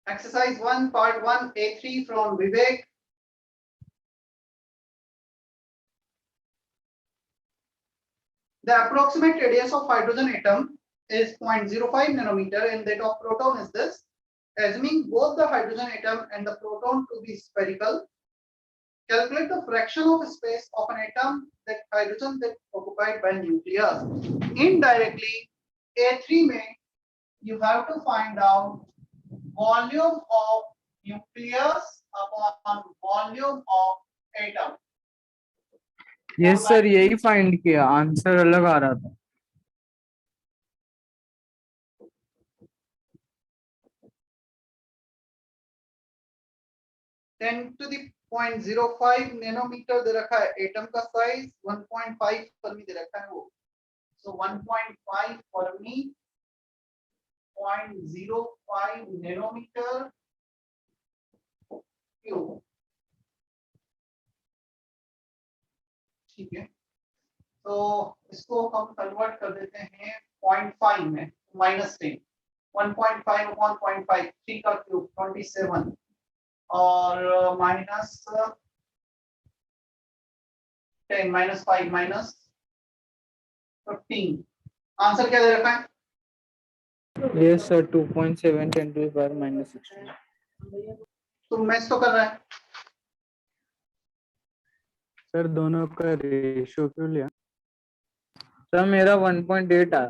Exercise 1, part 1, A3 from Vivek. The approximate radius of hydrogen atom is 0.05 nanometer and that of proton is this. Assuming both the hydrogen atom and the proton to be spherical, calculate the fraction of space of an atom that hydrogen that occupied by nucleus. Indirectly, A3 में you have to find out volume of nucleus upon volume of atom. Yes sir, यही find किया, answer अलग आ रहा था. Ten to the 0.05 nanometre दे रखा है atom का साइज, 1.5 फर्मी दे रखा है वो. सो 1.5 फर्मी, 0.05 नैनोमीटर क्यूब. ठीक है, तो इसको हम कन्वर्ट कर देते हैं 0.5 में, -10. 1.5 upon 0.5, 3 का क्यूब 27 और -10 -5 -15. आंसर क्या दे रखा है? Yes sir, 2.7 10 to the power -16. तुम मैथ्स तो कर रहा है. सर दोनों का रेशियो क्यों लिया? सर मेरा 1.8 आया.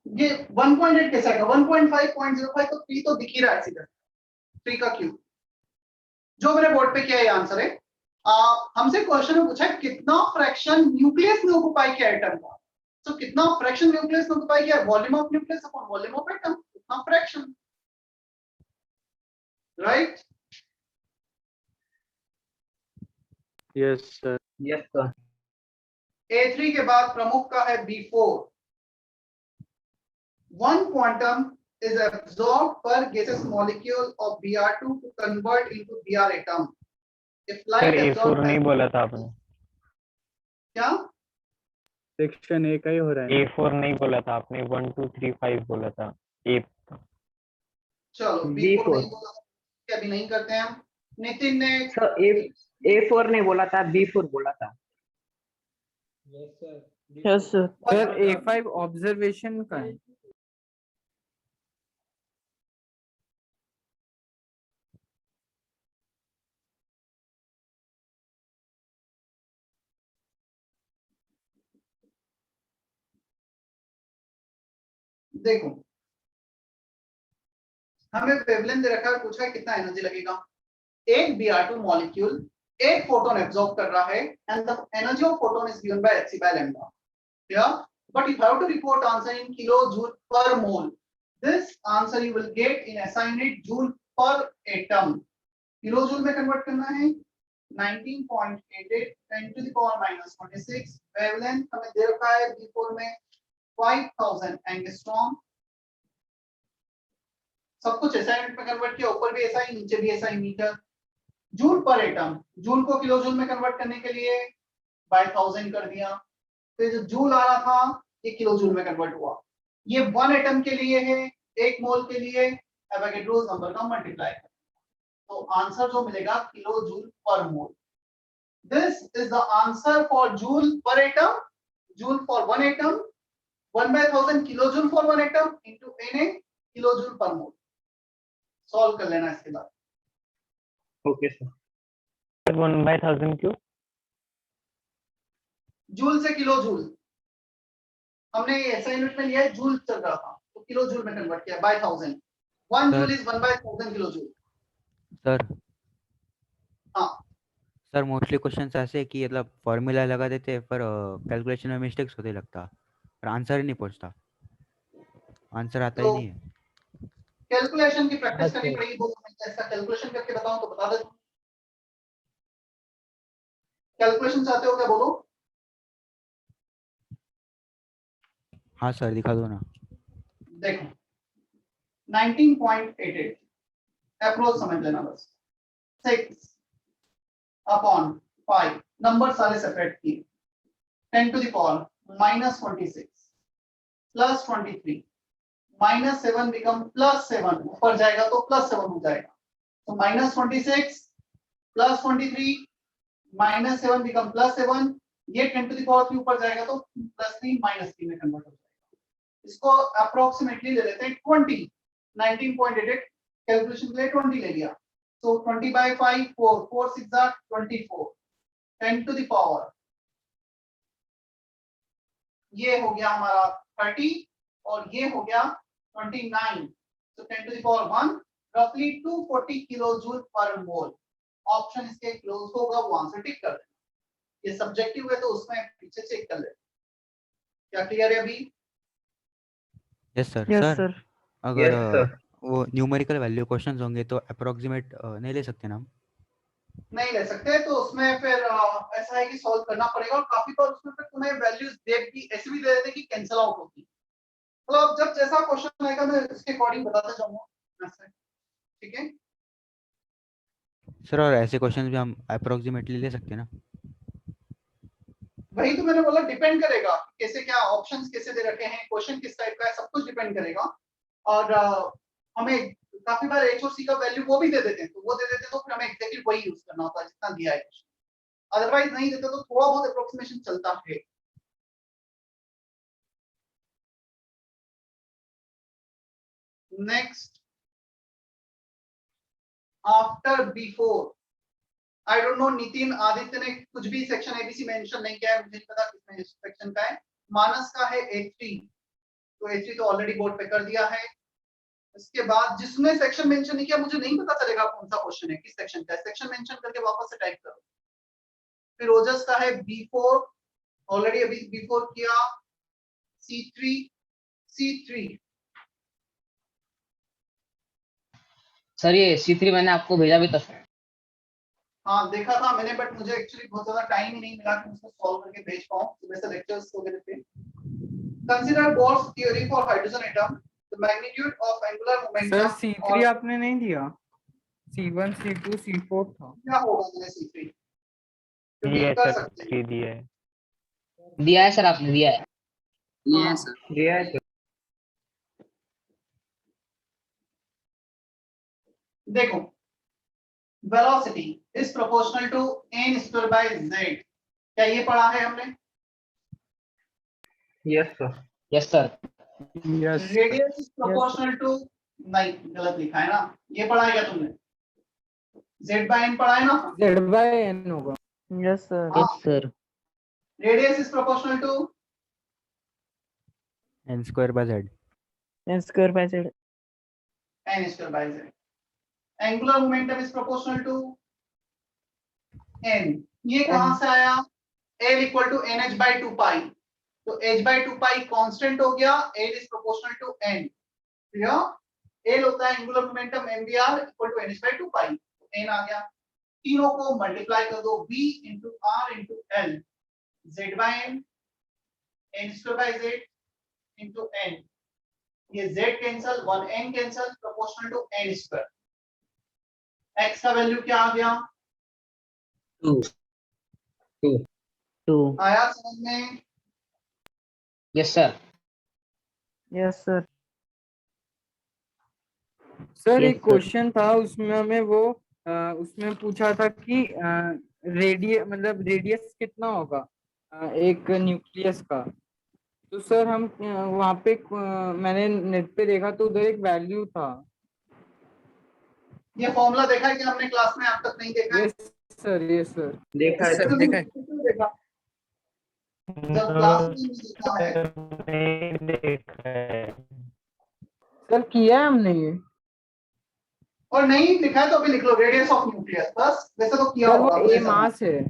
ये 1.8 कैसे आएगा? 1.5 0.05 तो 3 तो दिख ही रहा है सीधा. 3 का क्यूब जो मैंने बोर्ड पे किया है आंसर है. हमसे क्वेश्चन में पूछा है कितना फ्रैक्शन न्यूक्लियस ने ऑक्युपाई किया एटम का. तो कितना फ्रैक्शन न्यूक्लियस ने ऑक्युपाई किया? Volume of nucleus upon volume of atom. कितना fraction, right? Yes sir. Yes sir. A3 के बाद प्रमुख का है B4. 1 quantum is absorbed per gaseous molecule of Br2 to convert into Br atom. If light sir A4 absorbed नहीं बोला था आपने. क्या? सेक्शन ए का ही हो रहा है. A4 नहीं बोला था आपने, 1 2 3 5 बोला था. A चलो B4 नहीं बोला, अभी नहीं करते हैं हम. नितिन ने सर A4 नहीं बोला था, B4 बोला था. Yes sir. Sir A5 observation का है. देखो, हमें वेवलेंथ दे रखा है, पूछा है कितना एनर्जी लगेगा. एक Br2 मॉलिक्यूल एक फोटोन एब्सॉर्ब कर रहा है and the energy of photon is given by hc by lambda. Yeah, but you have to report answer in kilojoule per mole. This answer you will get in SI unit joule per atom. Kilojoule में convert करना है. 19.88 10 to the power -26. Wavelength हमें दे रखा है B4 में 5000 angstrom. सब कुछ SI unit में कन्वर्ट किया, ऊपर भी SI नीचे भी SI metre. Joule per atom, joule को किलोजूल में कन्वर्ट करने के लिए बाय 1000 कर दिया. तो जो जूल आ रहा था ये किलोजूल में कन्वर्ट हुआ. ये 1 एटम के लिए है, 1 मोल के लिए एवोगैड्रोस नंबर का मल्टीप्लाई कर. तो आंसर जो मिलेगा kilojoule per mole. This is the answer for joule per atom. Joule for 1 atom, 1/1000 kilojoule for 1 atom into Na kilojoule per mole. Solve कर लेना इसके बाद. Okay sir. 1/1000 क्यों? जूल से किलोजूल हमने ये SI यूनिट में लिया है, जूल चल रहा था तो किलोजूल में कन्वर्ट किया by 1000. 1 joule is 1/1000 kilojoule. Sir हाँ सर, मोस्टली क्वेश्चंस ऐसे कि मतलब फॉर्मूला लगा देते हैं पर कैलकुलेशन में मिस्टेक्स होते लगता, पर आंसर ही नहीं पहुंचता, आंसर आता ही तो नहीं है. कैलकुलेशन की प्रैक्टिस करनी पड़ेगी. वो ऐसा कैलकुलेशन करके बताऊं तो बता दे. कैलकुलेशन चाहते हो क्या? बोलो. हाँ सर, दिखा दो ना. देखो 19.88 अप्रोच समझ लेना बस. 6 अपॉन 5 नंबर सारे सेपरेट किए. 10 to the power -26 plus 23 -7 become +7, ऊपर जाएगा तो +7 हो जाएगा, तो -26 +23 -7 बिकम +7, ये 10⁻³ ऊपर जाएगा तो +3 -3 में कन्वर्ट हो जाएगा। इसको अप्रोक्सीमेटली ले लेते हैं 20, 19.88 कैलकुलेशन के लिए 20 ले लिया, तो 20/5 4 4 6 24 10⁻, ये हो गया हमारा 30 और ये हो गया 29, तो 10⁻1 रफली 240 किलोजूल पर मोल। ऑप्शन इसके क्लोज होगा, वो आंसर टिक कर देना। ये सब्जेक्टिव है तो उसमें पीछे चेक कर ले। क्या क्लियर है अभी? Yes sir. Yes, sir sir. अगर Yes, sir. वो न्यूमेरिकल वैल्यू क्वेश्चंस होंगे तो अप्रोक्सीमेट नहीं ले सकते ना हम? नहीं ले सकते, तो उसमें फिर ऐसा है कि सॉल्व करना पड़ेगा, और काफी बार उसमें फिर तुम्हें वैल्यूज दे भी ऐसे भी दे देते कि कैंसिल आउट होती। मतलब जब जैसा क्वेश्चन आएगा मैं उसके अकॉर्डिंग बताता जाऊंगा, ठीक है? सर और ऐसे क्वेश्चंस भी हम अप्रोक्सीमेटली ले सकते हैं ना? वही तो मैंने बोला, डिपेंड करेगा कैसे, क्या ऑप्शंस कैसे दे रखे हैं, क्वेश्चन किस टाइप का है, सब कुछ डिपेंड करेगा। और हमें काफी बार H और C का वैल्यू वो भी दे देते हैं, तो वो दे देते हैं तो फिर हमें एग्जैक्टली वही यूज करना होता है जितना दिया है क्वेश्चन, अदरवाइज नहीं देते तो थोड़ा बहुत अप्रोक्सीमेशन चलता है। Next, after before, I don't know, Nitin Aditya ने कुछ भी सेक्शन एबीसी मेंशन नहीं किया है, मुझे नहीं पता किसमें सेक्शन का है। मानस का है H3, तो H3 तो ऑलरेडी बोर्ड पे कर दिया है। इसके बाद जिसने सेक्शन मेंशन नहीं किया, मुझे नहीं पता चलेगा कौन सा क्वेश्चन है, किस सेक्शन का है, सेक्शन मेंशन करके वापस से टाइप करो। फिर ओजस का है B4, ऑलरेडी अभी B4 किया। C3 सर ये C3 मैंने आपको भेजा भी था सर। हाँ देखा था मैंने, बट मुझे एक्चुअली बहुत ज्यादा टाइम ही नहीं मिला कि उसको सॉल्व करके भेज पाऊं, सुबह से लेक्चर्स वगैरह थे। Consider bourse theory for hydrogen atom, the magnitude of angular sir momentum. C3 आपने नहीं दिया, C1 C2 C4 था। क्या होगा मैंने C3 क्योंकि दिया है कर सर, सकते हैं। 3 दिया है। दिया है सर, आपने दिया है। हाँ, दिया है सर। देखो, velocity is proportional to n square by z, क्या ये पढ़ा है हमने? Yes, sir. Yes sir. Yes. Radius is proportional to, नहीं गलत लिखा है ना, ये पढ़ा है क्या तुमने? z बाय n पढ़ा है ना? Z/N होगा। Yes, sir. हाँ, sir. Radius is proportional to n square by z। N square by Z. n square by z। Angular momentum is proportional to n, ये कहां से आया? L equal to NH by 2 pi, तो h by 2 pi constant हो गया, L is proportional to n, L होता है angular momentum mvr equal to NH by 2 pi, तो n आ गया। तीनों को मल्टीप्लाई कर दो, v into r into l, z by n, n square by z into n, ये z cancel, 1n cancel, proportional to n square. x का value क्या आ गया? 2। आया समझ में? Yes sir. Yes, sir. Sir Yes, एक sir. क्वेश्चन था उसमें हमें वो उसमें पूछा था कि मतलब रेडियस कितना होगा एक न्यूक्लियस का। तो सर हम वहाँ पे मैंने नेट पे देखा तो उधर एक वैल्यू था। ये फॉर्मूला देखा है कि हमने क्लास में अब तक नहीं देखा है? Yes sir, yes sir. देखा है इससे सर। तो देखा है। क्यों देखा? जब क्लास में नहीं देखा है। नहीं देखा है। सर किया है हमने ये। और नहीं लिखा है तो अभी लिख लो, रेडियस ऑफ न्यूक्लियस, बस वैसे तो किया सर वो होगा ए मुझे समझ। मास है।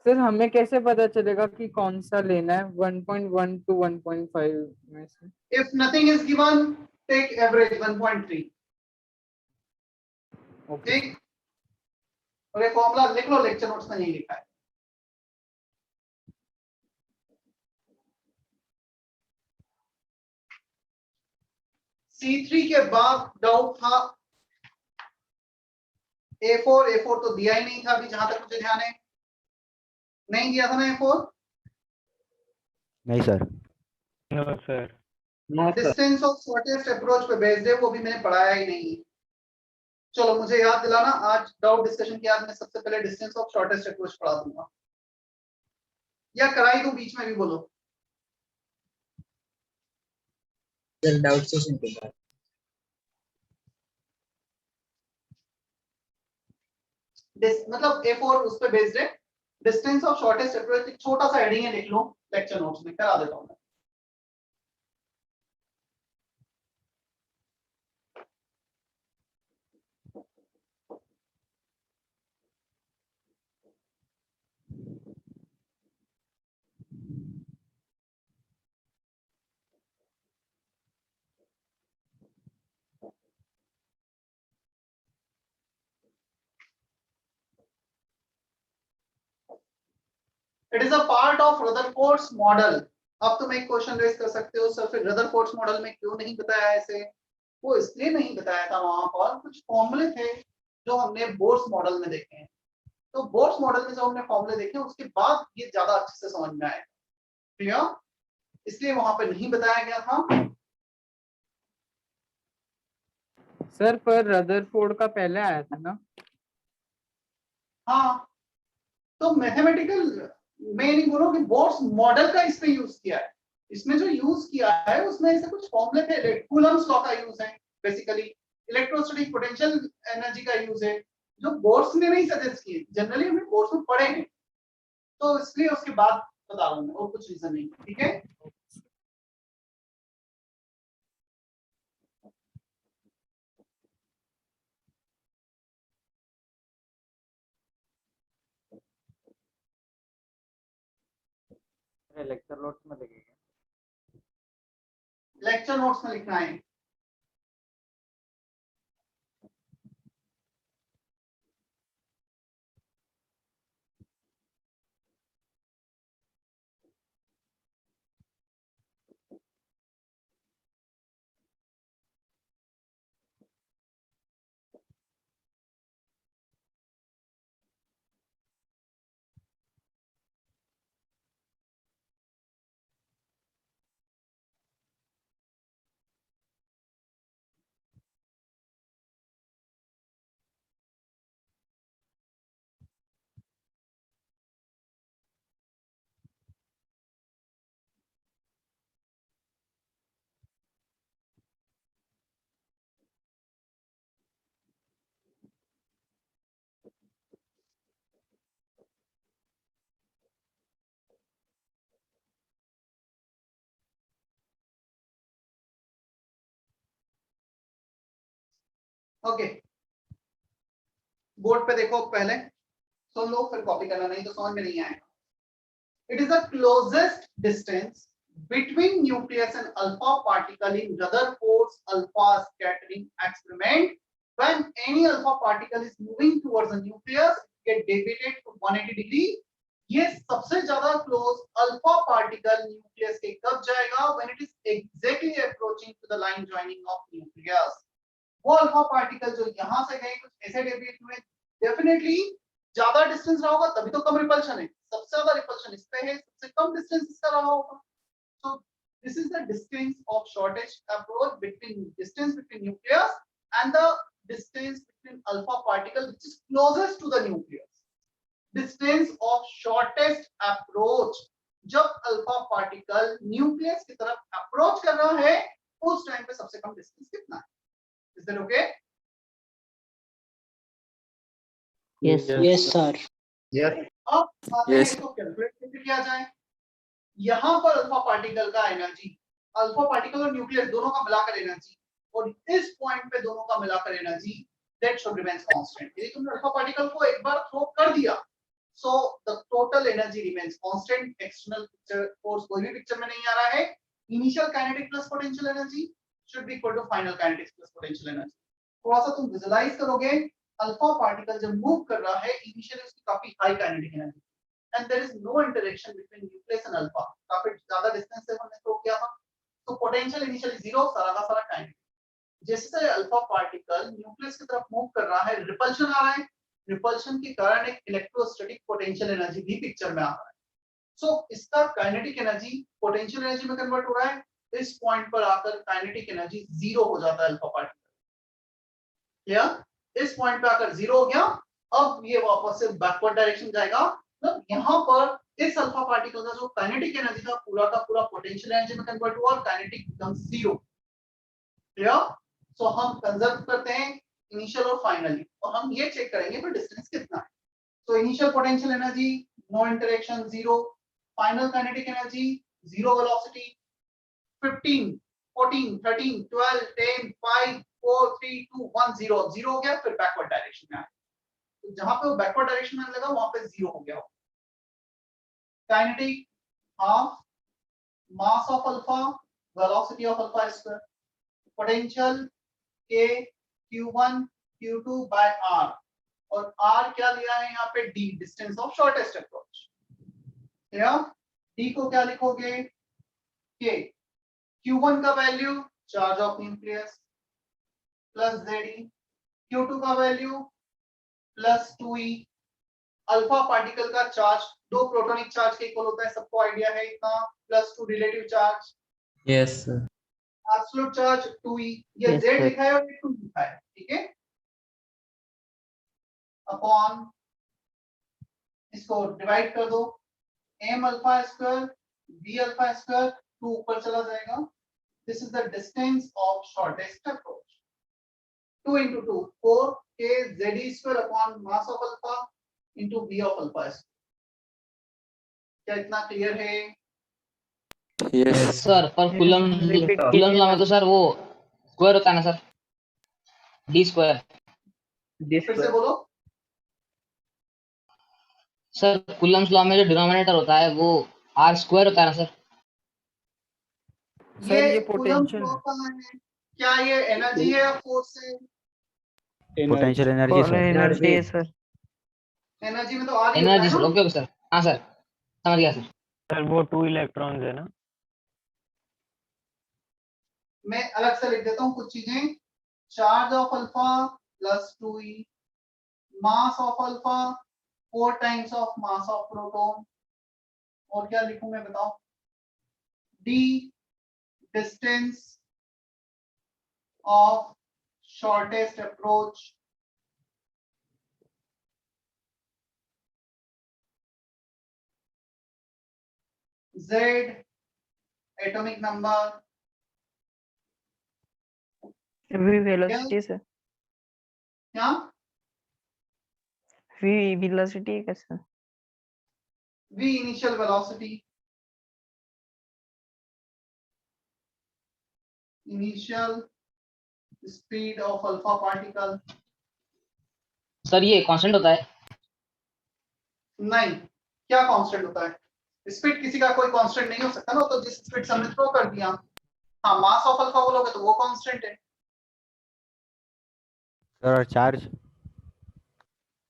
सर हमें कैसे पता चलेगा कि कौन सा लेना है 1.1 to 1.5 में से? If nothing is given, take average 1.3, okay. ठीक? और ये फॉर्मूला लिख लो, लेक्चर नोट्स में नहीं लिखा है। C3 के बाद डाउट था A4 तो दिया ही नहीं था अभी जहां तक मुझे ध्यान है। नहीं किया था ना A4? नहीं सर। No sir. No sir. Distance of shortest approach पे बेस्ड है, वो भी मैंने पढ़ाया ही नहीं। चलो मुझे याद दिलाना, आज डाउट डिस्कशन के बाद मैं सबसे पहले डिस्टेंस ऑफ शॉर्टेस्ट अप्रोच पढ़ा दूंगा, या कराई दूं बीच में भी, बोलो। डाउट सेशन के बाद मतलब A4 उस पे बेस्ड है। डिस्टेंस ऑफ शॉर्टेस्ट अप्रोच एक छोटा सा हेडिंग है, लिख लो लेक्चर नोट्स में, करा देता हूं मैं। It is a part of Rutherford's model. अब तुम एक क्वेश्चन रेज कर सकते हो, सर फिर रदरफोर्ड्स मॉडल में क्यों नहीं बताया ऐसे? वो इसलिए नहीं बताया था, वहां पर कुछ फॉर्मूले थे जो हमने बोर्स मॉडल में देखे हैं। तो बोर्स मॉडल में जो हमने फॉर्मूले देखे उसके बाद ये ज्यादा अच्छे से समझ में आएगा। क्लियर? इसलिए वहां पे नहीं बताया गया था। सर पर रदरफोर्ड का पहले आया था ना? हाँ, तो मैथमेटिकल मैं नहीं बोल रहा हूँ कि बोर्स मॉडल का इस पे यूज किया है। इसमें जो यूज किया है उसमें ऐसे कुछ फॉर्मूले थे, कूलम्स लॉ का यूज है बेसिकली, इलेक्ट्रोस्टैटिक पोटेंशियल एनर्जी का यूज है, जो बोर्स ने नहीं सजेस्ट किए, जनरली हमने बोर्स में पढ़े हैं, तो इसलिए उसके बाद बता रहा हूँ मैं, और कुछ रीजन नहीं। ठीक है, लेक्चर नोट्स में लगेगा। लेक्चर नोट्स में लिखना है। ओके, बोर्ड पे देखो, पहले सुन लो फिर कॉपी करना, नहीं तो समझ में नहीं आएगा। It is the closest distance between nucleus and alpha particle in Rutherford's alpha scattering experiment. When any alpha particle is moving towards the nucleus, it get deviated to 180 degree. ये सबसे ज्यादा क्लोज अल्फा पार्टिकल न्यूक्लियस के कब जाएगा? When it is exactly approaching to the line joining of nucleus. वो alpha particle जो यहाँ से गए कुछ ऐसे डेविएट हुए, डेफिनेटली ज्यादा डिस्टेंस रहा होगा तभी तो कम रिपल्शन है। सबसे ज्यादा रिपल्शन इस पे है, सबसे कम डिस्टेंस इसका रहा होगा। So this is the distance of shortest approach between distance between nucleus and the distance between alpha particle which is closest to the nucleus. Distance of shortest approach, जब अल्फा पार्टिकल न्यूक्लियस की तरफ approach कर रहा है उस time पे सबसे कम distance कितना है? Is that okay? Yes, sir. Yes sir. Yes. अब आते हैं इसको कैलकुलेट कैसे किया जाए। यहाँ पर अल्फा पार्टिकल का एनर्जी, अल्फा पार्टिकल और न्यूक्लियस दोनों का मिलाकर एनर्जी, और इस पॉइंट पे दोनों का मिलाकर energy, that should remains constant. यदि तुमने अल्फा पार्टिकल को एक बार थ्रो कर दिया, so the total energy remains constant. External force कोई भी पिक्चर में नहीं आ रहा है। Initial kinetic plus potential energy should be equal to final kinetics plus potential energy। थोड़ा सा तुम विजुलाइज करोगे, अल्फा पार्टिकल जब मूव कर रहा है इनिशियली उसकी काफी high kinetic energy, and there is no interaction between nucleus and alpha, काफी ज्यादा डिस्टेंस से हमने थ्रो किया था, तो पोटेंशियल इनिशियली जीरो, सारा का सारा काइनेटिक। जैसे अल्फा पार्टिकल न्यूक्लियस की तरफ मूव कर रहा है, रिपल्शन आ रहा है, रिपल्शन के कारण एक इलेक्ट्रोस्टैटिक पोटेंशियल एनर्जी भी पिक्चर में आ रहा है। सो इसका काइनेटिक एनर्जी पोटेंशियल एनर्जी में कन्वर्ट हो रहा है। इस पॉइंट पर आकर काइनेटिक एनर्जी जीरो हो जाता है अल्फा पार्टिकल। या इस पॉइंट पे आकर जीरो हो गया। अब ये वापस से बैकवर्ड डायरेक्शन जाएगा। मतलब यहाँ पर इस अल्फा पार्टिकल का जो काइनेटिक एनर्जी था पूरा का पूरा पोटेंशियल एनर्जी में कन्वर्ट हुआ और काइनेटिक बिकम्स जीरो। क्लियर? सो हम कंजर्व करते हैं इनिशियल और फाइनली, और हम ये चेक करेंगे फिर डिस्टेंस कितना है। तो initial potential energy no interaction zero, final kinetic energy zero velocity, 15 14 13 12 10 5 4 3 2 1 0 zero हो गया। फिर बैकवर्ड डायरेक्शन में आया, तो जहां पे वो बैकवर्ड डायरेक्शन में आने लगा वहां पे जीरो हो गया। Kinetic half mass of alpha velocity of alpha square, potential k q1 q2 by r, और r क्या लिया है यहाँ पे d, distance of shortest approach. या d को क्या लिखोगे k, q1 का value charge of nucleus plus Ze, q2 का value plus 2e, alpha particle का चार्ज दो प्रोटॉनिक चार्ज के इक्वल होता है, सबको आइडिया है इतना, plus 2 relative charge, Yes, sir. Absolute charge 2e, ये Yes, z sir. लिखा है और ये 2 लिखा है, ठीक है, अपॉन इसको डिवाइड कर दो, m alpha square b alpha square, 2 ऊपर चला जाएगा। This is the distance of shortest approach. 2 into 2 4 k z square upon mass of alpha into v of alpha square. क्या इतना क्लियर है? Yes. सर पर कूलम Repeat कूलम कीजिए law ना। में तो सर वो स्क्वायर होता है ना सर, डी स्क्वायर। डी फिर से स्क्वायर। बोलो। सर कूलम्स लॉ में जो डिनोमिनेटर होता है वो आर स्क्वायर होता है ना सर। सर ये कूलम्ब पोटेंशियल लॉ का है, क्या ये एनर्जी है या फोर्स है? Potential energy sir. एनर्जी है सर। एनर्जी में तो आ रही होता एनर्जी है सर, ना। ओके ओके सर, हाँ सर समझ गया सर। सर वो 2 इलेक्ट्रॉन्स है ना। मैं अलग से लिख देता हूँ कुछ चीजें। Charge of alpha plus 2e, mass of alpha 4 times of mass of proton, और क्या लिखूं मैं बताओ, d distance of shortest approach, z atomic number, V velocity sir. क्या वी वेलोसिटी है sir. v initial velocity, initial speed of alpha particle. Sir ये constant होता है। नहीं, क्या कांस्टेंट होता है? स्पीड किसी का कोई कांस्टेंट नहीं हो सकता ना, तो जिस स्पीड से हमने थ्रो कर दिया। हाँ, मास ऑफ अल्फा बोलोगे तो वो कांस्टेंट है। सर और चार्ज?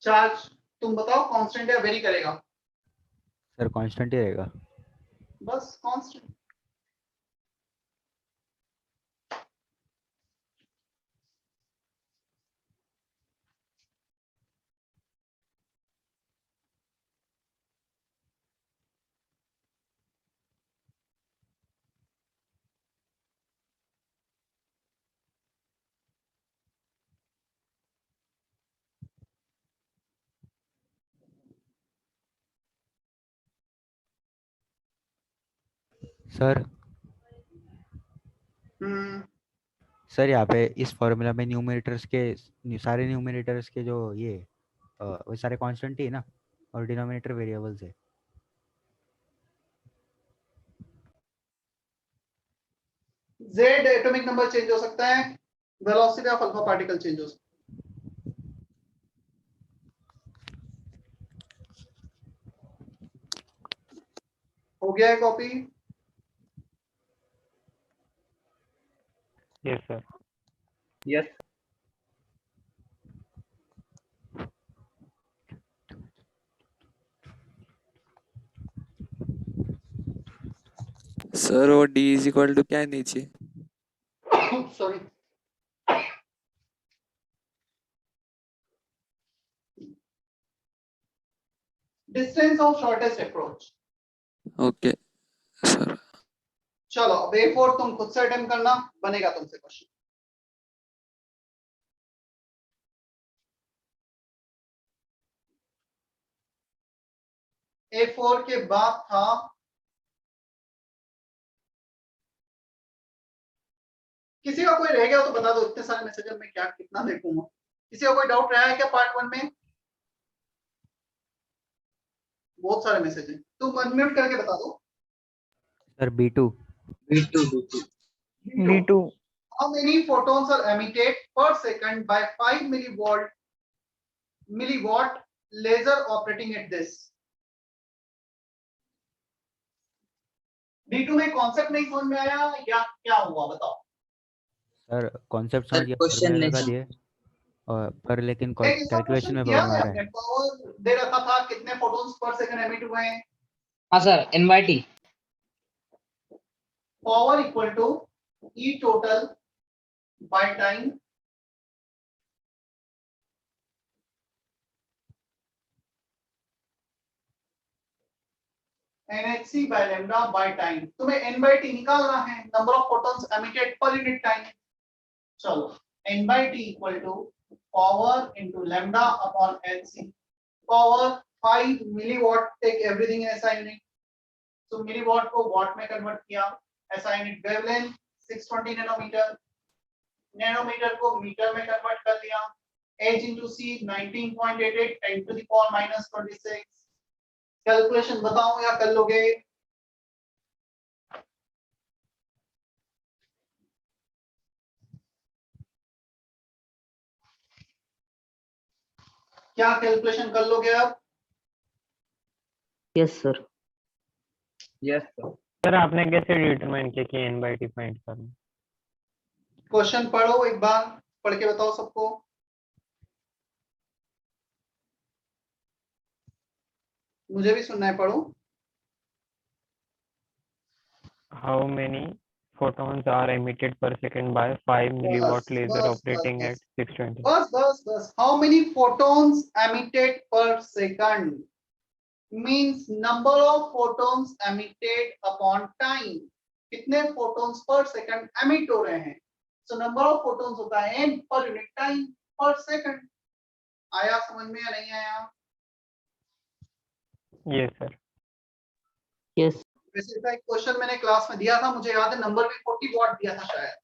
चार्ज तुम बताओ कांस्टेंट या वेरी करेगा? सर कांस्टेंट ही रहेगा। बस कांस्टेंट। सर हम्म, सर यहाँ पे इस फॉर्मूला में न्यूमरेटर्स के सारे न्यूमरेटर्स के जो ये वो सारे कांस्टेंट ही है ना, और डिनोमिनेटर वेरिएबल्स है। z एटॉमिक नंबर चेंज हो सकता है, velocity of alpha particle change हो सकता है। हो गया है copy? Yes sir. Yes. Sir वो d इज इक्वल टू क्या है नीचे? Sorry, distance of shortest approach. Okay sir. चलो अब A4 तुम खुद से अटेम्प्ट करना, बनेगा तुमसे क्वेश्चन। A4 के बाद था किसी का कोई रह गया तो बता दो, इतने सारे मैसेज में क्या कितना देखूंगा। किसी का कोई डाउट रहा है क्या पार्ट 1 में? बहुत सारे मैसेज हैं, तुम अनम्यूट करके बता दो। Sir B2 B2 How many photons are emitted per second by 5 milliwatt laser operating at this? D2 में कॉन्सेप्ट नहीं समझ में आया या क्या हुआ बताओ। सर कॉन्सेप्ट समझ गया, क्वेश्चन फॉर्मूला नहीं लगा समझ- दिए और पर लेकिन एक इसका कैलकुलेशन क्वेश्चन में किया प्रॉब्लम आ है रहा हमने, है। पावर दे रखा था कितने फोटोन्स पर सेकंड एमिट हुए हैं। हाँ sir, NYT power equal to E total by time NHC by lambda by time। तुम्हें N by T निकालना है, नंबर ऑफ फोटॉन्स एमिटेड पर यूनिट टाइम। चलो N by T equal to power into lambda upon HC। Power 5 milliwatt, take everything ऐसा unit, तो milliwatt को watt में convert किया, ऐसा यूनिट। वेवलेंथ 620 नैनोमीटर, नैनोमीटर को मीटर में कन्वर्ट कर दिया। H into C 19.88 10 to the power minus 26। Calculation बताऊं या कर लोगे? क्या कैलकुलेशन कर लोगे अब? Yes sir. Yes sir. Sir आपने कैसे डिटरमाइन किया कि n/t फाइंड करना? क्वेश्चन पढ़ो एक बार, पढ़ के बताओ सबको। मुझे भी सुनना है, पढ़ो। How many photons are emitted per second by 5 milliwatt laser operating at 620? बस हाउ मेनी फोटॉन्स एमिटेड पर second means number of photons emitted upon time. कितने फोटॉन्स पर सेकंड एमिट हो रहे हैं, सो नंबर ऑफ फोटॉन्स होता है n पर unit time पर सेकंड। आया समझ में या नहीं आया? Yes sir. यस वैसे इसका एक क्वेश्चन मैंने क्लास में दिया था, मुझे याद है, नंबर भी 40 वॉट दिया था शायद।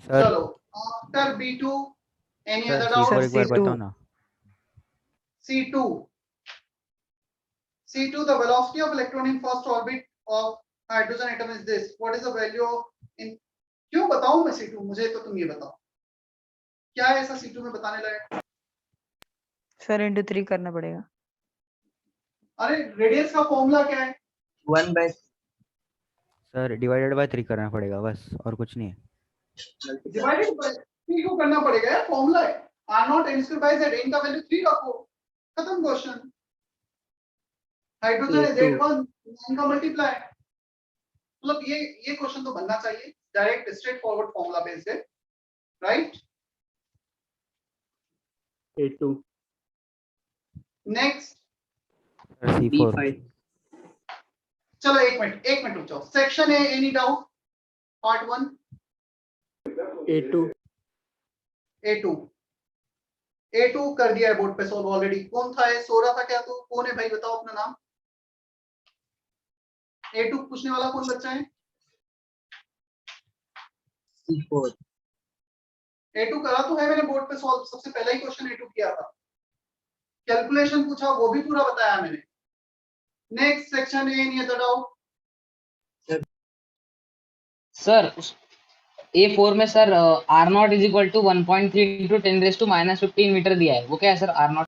सर चलो after B2 any sir other C4 doubt? एक बार C2 बताओ ना। C2 the velocity of electron in first orbit of hydrogen atom is this, what is the value in? क्यों बताऊं मैं C2? मुझे तो तुम ये बताओ क्या है ऐसा C2 में बताने लायक? सर इंटू 3 करना पड़ेगा। अरे रेडियस का फॉर्मूला क्या है? 1/3 सर डिवाइडेड बाय 3 करना पड़ेगा बस, और कुछ नहीं है। डिवाइडेड बाय 3 को करना पड़ेगा यार, फॉर्मूला है R0 n square by z, n का वैल्यू 3 रखो, खत्म क्वेश्चन। हाइड्रोजन है Z1, n का मल्टीप्लाई। मतलब ये क्वेश्चन तो बनना चाहिए, direct straight forward formula based है, right? A2 next sir C4 चलो एक मिनट रुक जाओ। Section A any doubt? Part 1 A2 कर दिया है बोर्ड पे सॉल्व ऑलरेडी। कौन था ये, सो रहा था क्या? तो कौन है भाई, बताओ अपना नाम। A2 पूछने वाला कौन बच्चा है? C4 A2 करा तो है मैंने बोर्ड पे सॉल्व, सबसे पहला ही क्वेश्चन A2 किया था। कैलकुलेशन पूछा वो भी पूरा बताया मैंने। Next section A any other doubt? Sir A4 में sir R0 is equal to 1.3 into 10⁻⁻15 metre दिया है, वो क्या है सर R0?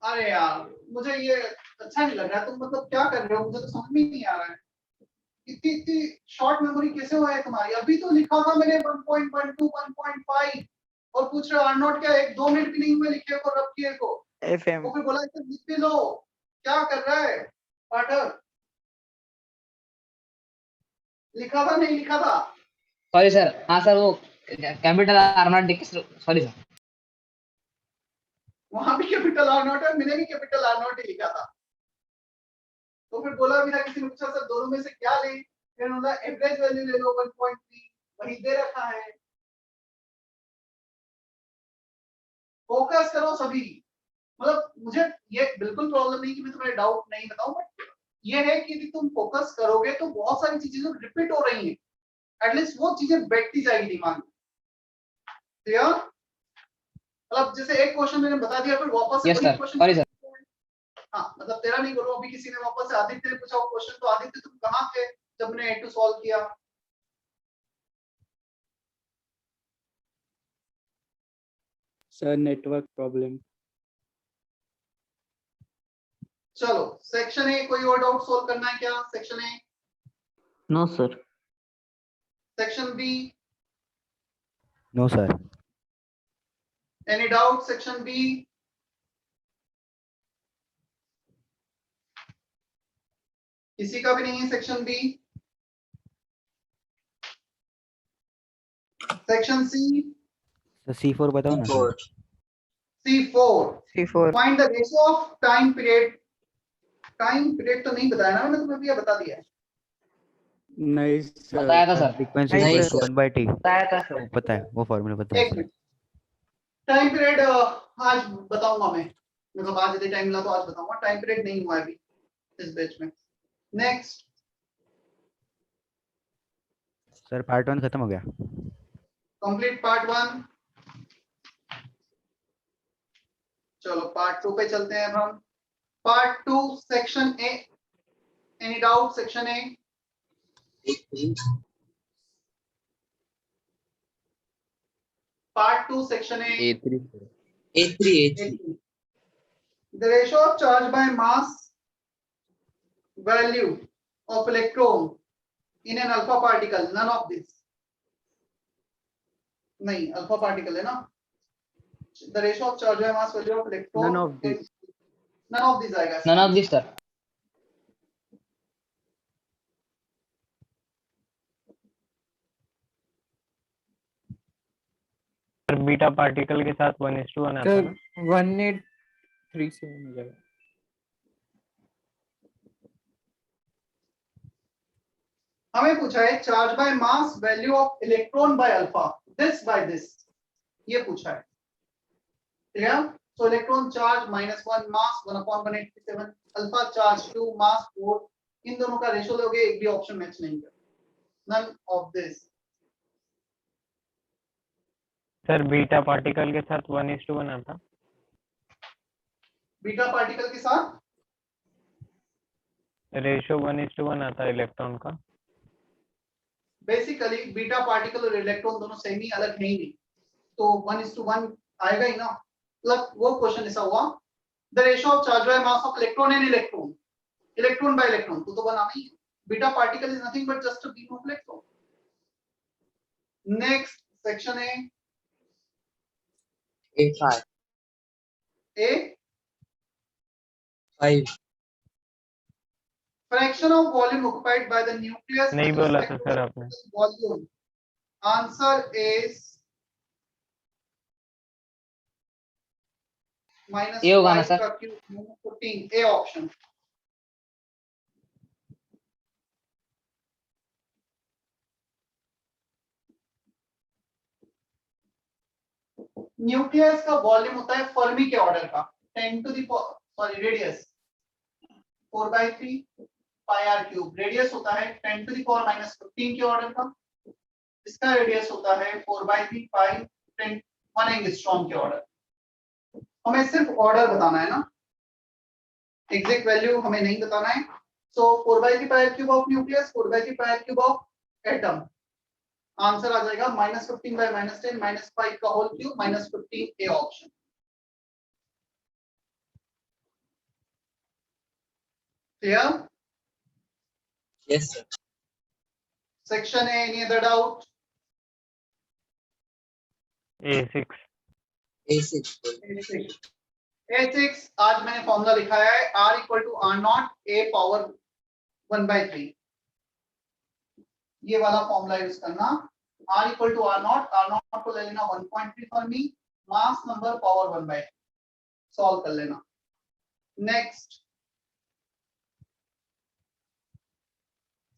अरे यार मुझे ये अच्छा नहीं लग रहा है, तुम मतलब क्या कर रहे हो, मुझे तो समझ में ही नहीं आ रहा है। इतनी शॉर्ट मेमोरी कैसे हुआ है तुम्हारी? अभी तो लिखा था मैंने 1.12 1.5 और पूछ रहे R0 क्या? 1-2 मिनट भी नहीं हुए लिखे को, रब किए को, FM वो फिर बोला इसे लिख भी लो। क्या कर रहा है पार्टनर? लिखा था नहीं लिखा था? सॉरी सर, हाँ सर वो कैपिटल R0 सॉरी सर। वहां भी कैपिटल आर नॉट है, मैंने भी कैपिटल आर नॉट ही लिखा था। तो फिर बोला भी ना, किसी ने पूछा सर दोनों में से क्या ले, फिर बोला एवरेज वैल्यू ले लो 1.3, वही दे रखा है। फोकस करो सभी, मतलब मुझे ये बिल्कुल प्रॉब्लम नहीं कि मैं तुम्हें डाउट नहीं बताऊं, बट ये है कि यदि तुम फोकस करोगे तो बहुत सारी चीजें जो रिपीट हो रही हैं एटलीस्ट वो चीजें बैठती जाएगी दिमाग में। क्लियर? मतलब जैसे एक क्वेश्चन मैंने बता दिया, फिर वापस से यस वही सर, क्वेश्चन। Sorry sir. हाँ मतलब तेरा नहीं करो, अभी किसी ने वापस से आदित्य ने पूछा वो क्वेश्चन, तो आदित्य तुम कहाँ थे जब मैंने A2 सॉल्व किया? Sir network problem. चलो सेक्शन ए, कोई और डाउट सॉल्व करना है क्या? Section A, No, sir. Section B, no sir. Any doubt section B? किसी का भी नहीं है सेक्शन बी? Section C? तो C4 बताओ ना sir. C4 find the ratio of time period. Time period तो नहीं बताया ना मैंने तुम्हें, भैया बता दिया है। नहीं सर। बताया था सर। फ्रीक्वेंसी नहीं, इक्वल टू sir. 1/t। बताया था सर। वो पता है, वो फॉर्मूला पता है एक सर। मिनट, टाइम पीरियड आज बताऊंगा मैं, मतलब आज यदि टाइम मिला तो आज बताऊंगा। टाइम पीरियड नहीं हुआ अभी इस बैच में। नेक्स्ट सर पार्ट 1 खत्म हो गया। Complete part 1। चलो पार्ट 2 पे चलते हैं अब हम। Part 2 section A, any doubt section A? Part 2 section A, A3. the ratio of charge by mass value of electron in an alpha particle, none of this, नहीं अल्फा पार्टिकल है ना। the ratio of charge by mass value of electron, None of this. none of these आएगा। None of this sir. Sir beta particle के साथ 1:1 आता है sir ना? 1837 हो जाएगा। हमें पूछा है charge by mass value of electron by alpha, this by this, ये पूछा है। क्लियर? सो इलेक्ट्रॉन चार्ज -1, मास 1/187, अल्फा चार्ज 2, मास 4, इन दोनों का रेशियो लोगे, एक भी ऑप्शन मैच नहीं कर। None of this. Sir beta particle के साथ 1:1 आता। बीटा पार्टिकल के साथ रेशियो 1:1 आता है इलेक्ट्रॉन का। बेसिकली बीटा पार्टिकल और इलेक्ट्रॉन दोनों सेम ही, अलग है ही नहीं, तो 1:1 आएगा ही ना। मतलब वो क्वेश्चन ऐसा हुआ, the ratio of charge by mass of electron and electron, electron by electron, तो बनाना ही है। Beta particle is nothing but just a beam of electron. Next section है A5. A, 5. fraction of volume occupied by the nucleus नहीं with बोला respect था to sir the आपने। volume. Answer is ये होगा ना -5 सर? का क्यूब -15, ए ऑप्शन। न्यूक्लियस का वॉल्यूम होता है फर्मी के ऑर्डर का, 10 to the sorry radius 4/3 pi are cube. Radius होता है 10 टू द पावर -15 के ऑर्डर का, इसका रेडियस होता है 4/3 पाई 1 एंगस्ट्रॉम के ऑर्डर। हमें सिर्फ ऑर्डर बताना है ना, एग्जैक्ट वैल्यू हमें नहीं बताना है। So 4/3 pi are cube of nucleus, 4/3 pi are cube of atom. Answer आ जाएगा -15 बाय -10 -5 का whole cube -15, A option. Clear? Yes, sir. Section A, any other doubt? A6। A6. A6 आज मैंने फॉर्मूला लिखाया है, R equal to R0 A power 1/3, ये वाला formula use करना। R इक्वल टू R0 को ले लेना 1.3 fermi, mass number power 1/3। Solve कर लेना। Next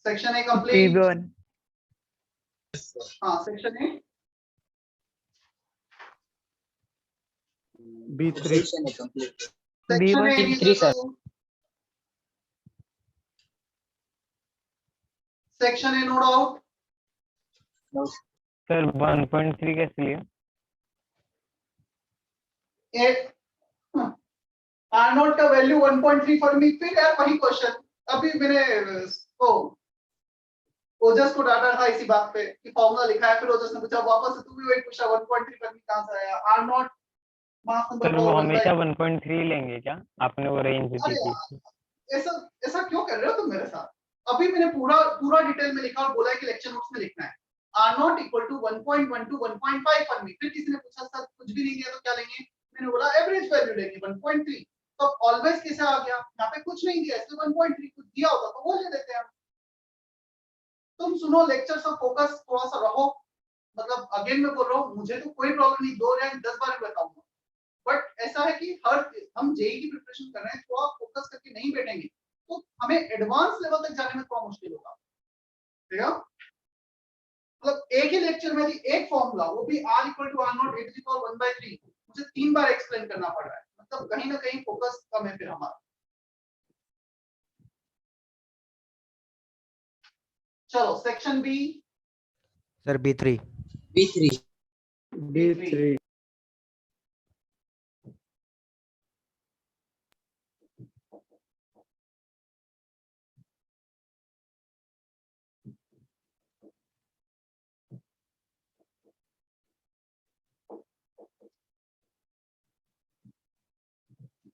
section A complete. हाँ section A B3 Section is complete. Section A B3 sir. Section A no doubt. No, sir 1.3 कैसे लिया? R naught का value 1.3 for मी। फिर यार वही क्वेश्चन अभी मैंने ओजस को डाटा था इसी बात पे कि फॉर्मूला लिखा है, फिर ओजस ने पूछा वापस से, तू भी वही पूछा 1.3 फॉर मी कहां से आया। R not mass number sir वो हमेशा 1.3 लेंगे क्या? आपने वो रेंज दी अरे थी। यार ऐसा ऐसा क्यों कर रहे हो तुम मेरे साथ? अभी मैंने पूरा डिटेल में लिखा और बोला है कि लेक्चर नोट्स में लिखना है। R not equal to 1.1 to 1.5 for me. फिर किसी ने पूछा सर कुछ भी नहीं दिया तो क्या लेंगे? मैंने बोला एवरेज वैल्यू लेंगे 1.3। तो ऑलवेज कैसे आ गया? यहाँ पे कुछ नहीं दिया इसलिए 1.3, कुछ दिया होता तो वो ले लेते हैं। तुम सुनो लेक्चर सब फोकस थोड़ा सा रहो। मतलब अगेन मैं बोल रहा हूँ, मुझे तो कोई प्रॉब्लम नहीं, 2 रैंक 10 बार बताऊंगा, बट ऐसा है कि हम जेई की प्रिपरेशन कर रहे हैं, थोड़ा फोकस करके नहीं बैठेंगे तो हमें एडवांस लेवल तक जाने में थोड़ा मुश्किल होगा। ठीक है? मतलब एक ही लेक्चर में एक फॉर्मूला, वो भी r equal to r not a to the power 1/3 मुझे 3 बार एक्सप्लेन करना पड़ रहा है। मतलब कहीं ना कहीं फोकस कम है फिर हमारा। चलो section B. Sir B3 B3. B3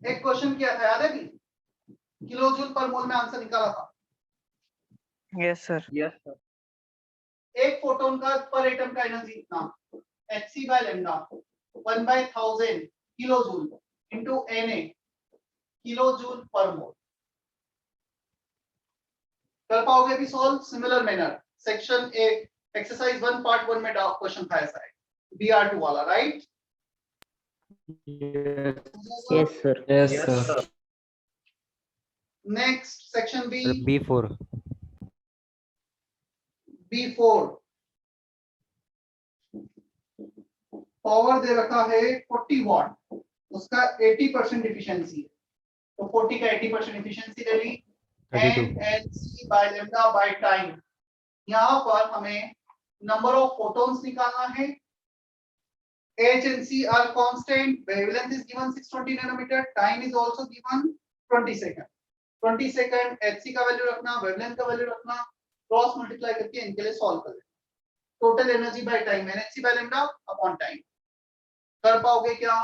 एक क्वेश्चन किया था याद है कि किलो जूल पर मोल में आंसर निकाला था। Yes sir. एक फोटोन का पर एटम का एनर्जी इतना hc by lambda 1/1000 kilo joule into Na kilo joule per mole. कर पाओगे भी solve similar manner. Section A exercise 1 part 1 में क्वेश्चन था ऐसा है, BR2 वाला, right? yes sir. Yes, sir. Next section B. Sir B4 B4 power दे रखा है 40 वाट, उसका 80% एफिशिएंसी है, तो 40 का 80% एफिशिएंसी ले ली। 32 NHC by lambda by time. यहाँ पर हमें नंबर ऑफ फोटॉन्स निकालना है। H and C are constant, wavelength is given 620 nanometer, time is also given 20 second। 20 second HC का वैल्यू रखना, wavelength का वैल्यू रखना, क्रॉस मल्टीप्लाई करके इनके लिए सॉल्व कर लेना। Total energy by time NHC by lambda upon time. कर पाओगे क्या?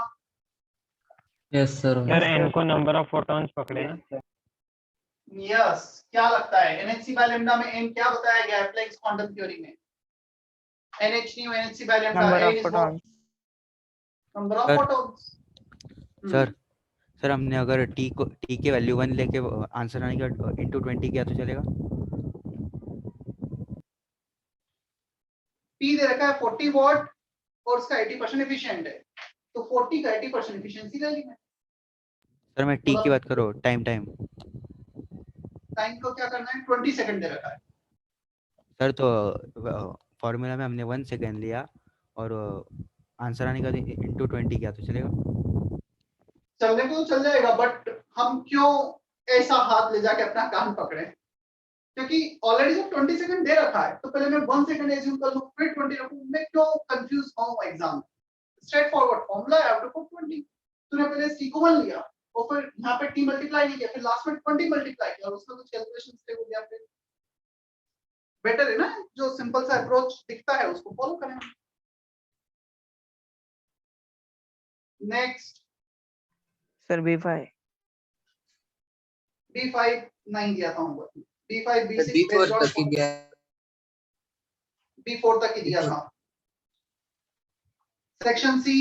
Yes, sir. सर n को नंबर ऑफ फोटॉन्स पकड़े हैं। यस, क्या लगता है NHC बाय लैम्डा में n क्या बताया गया है प्लैंक्स क्वांटम थ्योरी में? NH new NHC by lambda number of Sir. Photons. Sir हमने अगर t के वैल्यू 1 लेके आंसर आने का इंटू 20 किया तो चलेगा? P दे रखा है 40 वॉट और उसका 80% एफिशिएंट है, तो 40 का 80% एफिशिएंसी ले ली मैं। सर मैं t की बात करो, टाइम टाइम को क्या करना है? 20 सेकंड दे रखा है। सर तो फॉर्मूला में हमने 1 सेकेंड लिया और आंसर आने का इंटू 20 किया तो चलेगा? चलने को तो चल जाएगा, बट हम क्यों ऐसा हाथ ले जाके अपना कान पकड़े? क्योंकि ऑलरेडी जब 20 सेकंड दे रखा है तो पहले मैं 1 सेकंड एज्यूम कर लूं फिर 20 रखूं। मैं क्यों कंफ्यूज हूं? एग्जाम स्ट्रेट फॉरवर्ड फॉर्मूला है, आफ्टर 20 तूने पहले c को 1 लिया और फिर यहां पे t मल्टीप्लाई नहीं किया, फिर लास्ट में 20 मल्टीप्लाई किया और उसमें कुछ कैलकुलेशंस थे हो गया। फिर बेटर है ना, जो सिंपल सा अप्रोच दिखता है उसको फॉलो करें। नेक्स्ट सर B5 नहीं दिया था हमको। B5 B6 B4 तक ही दिया। B4 तक ही दिया था। Section C.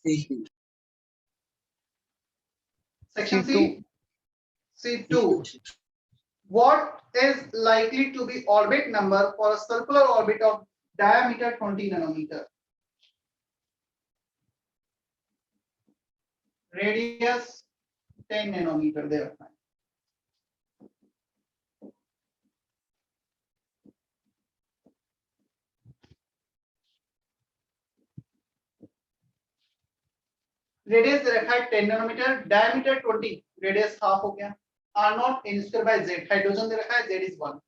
C2. Section C C2 what is likely to be orbit number for a circular orbit of diameter 20 nanometer? Radius 10 nanometre दे रखा है। रेडियस दे रखा है 10 नैनोमीटर, डायमीटर 20, रेडियस हाफ हो गया। R naught n square by z, hydrogen दे रखा है z इज 1।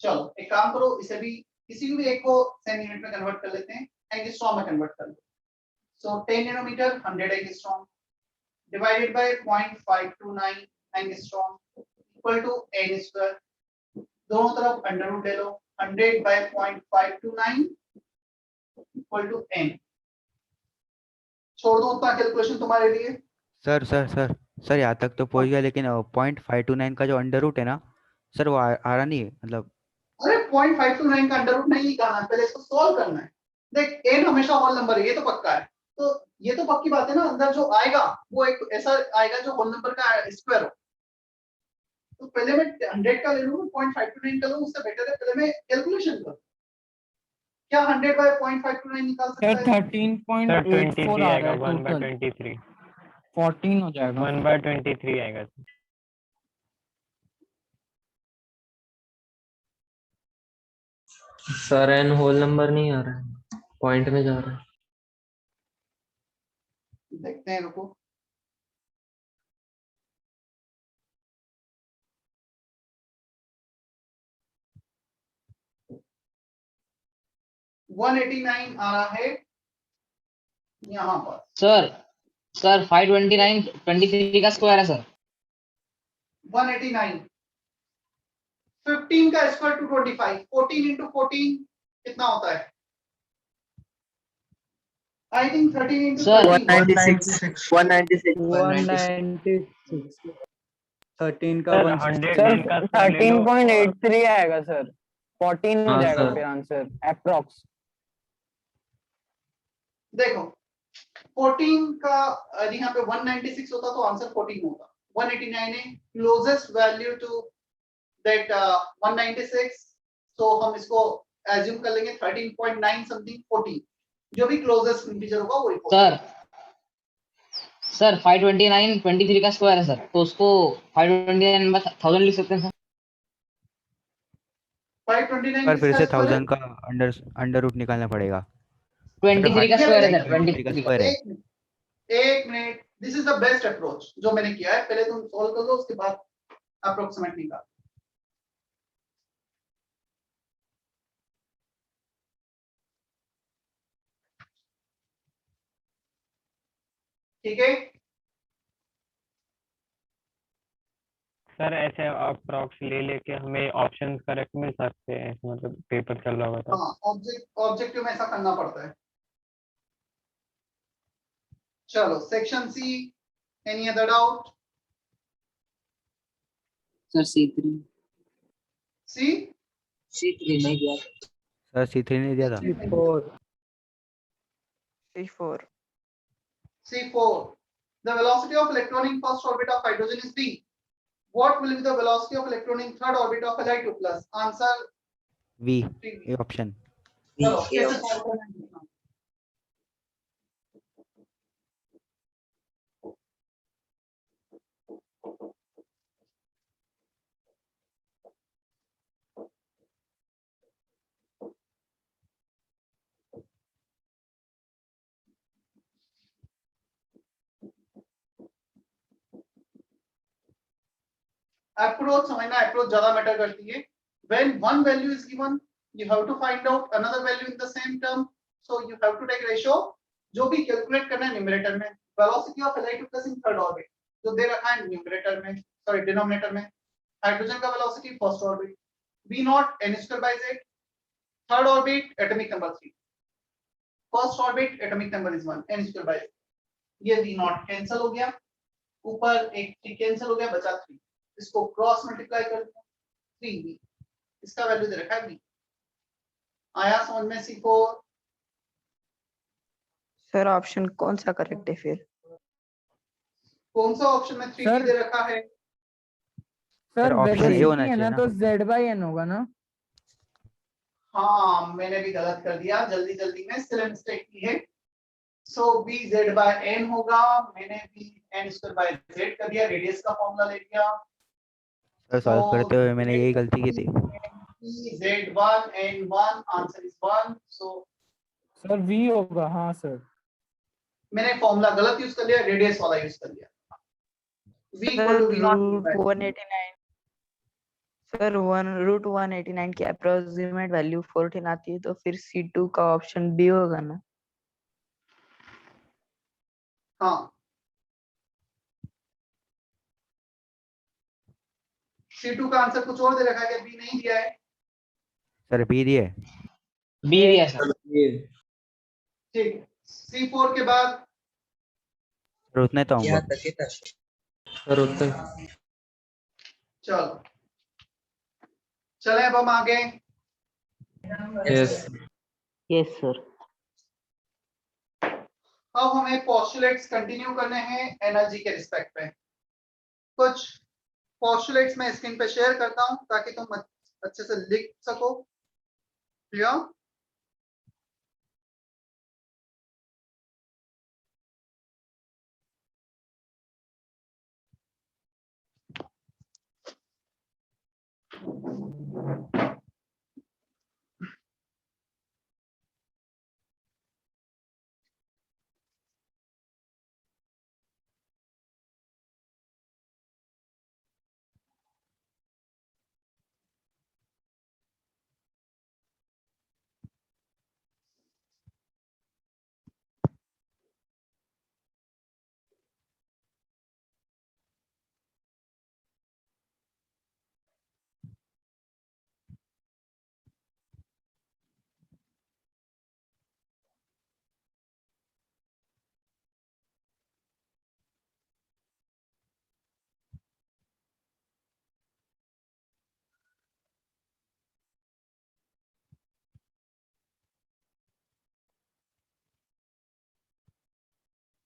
चलो एक काम करो, इसे भी किसी भी एक को सेमी यूनिट में कन्वर्ट कर लेते हैं, एंगस्ट्रॉम में कन्वर्ट कर लो। So 10 nanometre 100 angstrom divided by 0.529 angstrom equal to n square, दोनों तरफ अंडर रूट ले लो, 100 बाय 0.529 इक्वल टू n। छोड़ दो उतना कैलकुलेशन तुम्हारे लिए। सर यहाँ तक तो पहुंच गया, लेकिन 0.529 का जो अंडर रूट है ना सर, वो आ रहा नहीं है, मतलब अरे 0.529 का अंडर रूट नहीं निकालना है, पहले इसको सॉल्व करना है। देख n हमेशा होल नंबर है, ये तो पक्का है, तो ये तो पक्की बात है ना, अंदर जो आएगा वो एक ऐसा आएगा जो होल नंबर का स्क्वायर हो। तो पहले मैं 100 का ले लूं, 0.529 का लूं, उससे बेटर है पहले मैं कैलकुलेशन करूं। क्या 100 बाय 0.529 निकाल सकता सर है? 13.84 आ रहा है 1 by टोटल, 23, 14 हो जाएगा। 1 by 23 आएगा sir। Sir N whole number नहीं आ रहा है, पॉइंट में जा रहा है। देखते हैं, रुको। वन 189 आ रहा है यहाँ पर। सर 529 23 का स्क्वायर है सर। 189 15 का स्क्वायर 225, 14 इंटू 14 कितना होता है? आई थिंक 13 इंटू Sir, 196 196 196 13 का सर 160 सर 110 का square ले लो और 13.83 आएगा सर, 14 हो हाँ, जाएगा सर। फिर आंसर अप्रॉक्स। देखो 14 का यदि यहाँ पे 196 होता तो आंसर 14 होता। 189 है क्लोजेस्ट वैल्यू टू दैट 196, तो हम इसको एज्यूम कर लेंगे 13.9 समथिंग 14, जो भी क्लोजेस्ट इंटीजर होगा वही सर 529 23 का स्क्वायर है सर, तो उसको 529 में 1000 लिख सकते हैं सर। 529 पर फिर किसका से स्क्वायर है? 1000 का अंडर रूट निकालना पड़ेगा। 23 का ये स्क्वायर है एक सर, मिनट, 23 का 23 का। स्क्वायर है। एक minute, this is the best approach जो मैंने किया है। पहले तुम सॉल्व कर लो, उसके बाद अप्रोक्सीमेट निकाल। ठीक है, सर ऐसे अप्रॉक्स ले लेके हमें ऑप्शंस करेक्ट मिल सकते हैं, मतलब पेपर चल रहा होगा तो। हाँ ऑब्जेक्टिव में ऐसा करना पड़ता है। चलो section C, any other doubt? Sir C3 C C3 नहीं गया। सर C3 नहीं दिया था। C4 C4, the velocity of electron in first orbit of hydrogen is v. What will be the velocity of electron in third orbit of Li2 plus? Answer V V. ये option. चलो कैसे solve करना है देखना। Approach समझना, approach ज्यादा matter करती है। When one value is given, you have to find out another value in the same term, so you have to take ratio। जो भी कैलकुलेट करना है न्यूमरेटर में, velocity of Li2 plus in third orbit जो दे रखा है numerator में, sorry denominator में। हाइड्रोजन का velocity first orbit v not n square by z, third orbit atomic number 3, first orbit atomic number is 1, n square by z। ये v not cancel हो गया, ऊपर एक 3 कैंसिल हो गया, बचा 3। इसको क्रॉस मल्टीप्लाई कर दिया 3v, इसका वैल्यू दे रखा है v। आया समझ में C4? सर ऑप्शन कौन सा करेक्ट है फिर? कौन सा ऑप्शन में 3v सर दे रखा है? सर option A वेलोसिटी होना है ना, चाहिए ना। तो z/n होगा ना। हाँ मैंने भी गलत कर दिया, जल्दी जल्दी में सिले मिस्टेक की है। सो बी जेड बाय एन होगा, मैंने भी एन स्क्वायर बाय जेड कर दिया, रेडियस का फॉर्मूला ले लिया। सर सॉल्व करते हुए मैंने यही गलती की थी। Z1 N1 answer is 1। So sir V होगा, हाँ सर। मैंने फॉर्मूला गलत यूज कर लिया, रेडियस वाला यूज कर लिया। V equal to root V0 189 sir 1√189 की अप्रोक्सीमेट वैल्यू 14 आती है, तो फिर C2 का ऑप्शन बी होगा ना। हाँ C2 का आंसर कुछ और दे रखा है, क्या बी नहीं दिया है? सर बी दिए। बी दिया सर। ठीक है, C4 के बाद सर उतने तो होंगे। सर उतना चलो चले अब हम आगे। Yes yes sir. अब हमें पोस्टुलेट्स कंटिन्यू करने हैं एनर्जी के रिस्पेक्ट में। कुछ पोस्टुलेट्स मैं स्क्रीन पे शेयर करता हूं ताकि तुम अच्छे से लिख सको। क्लियर?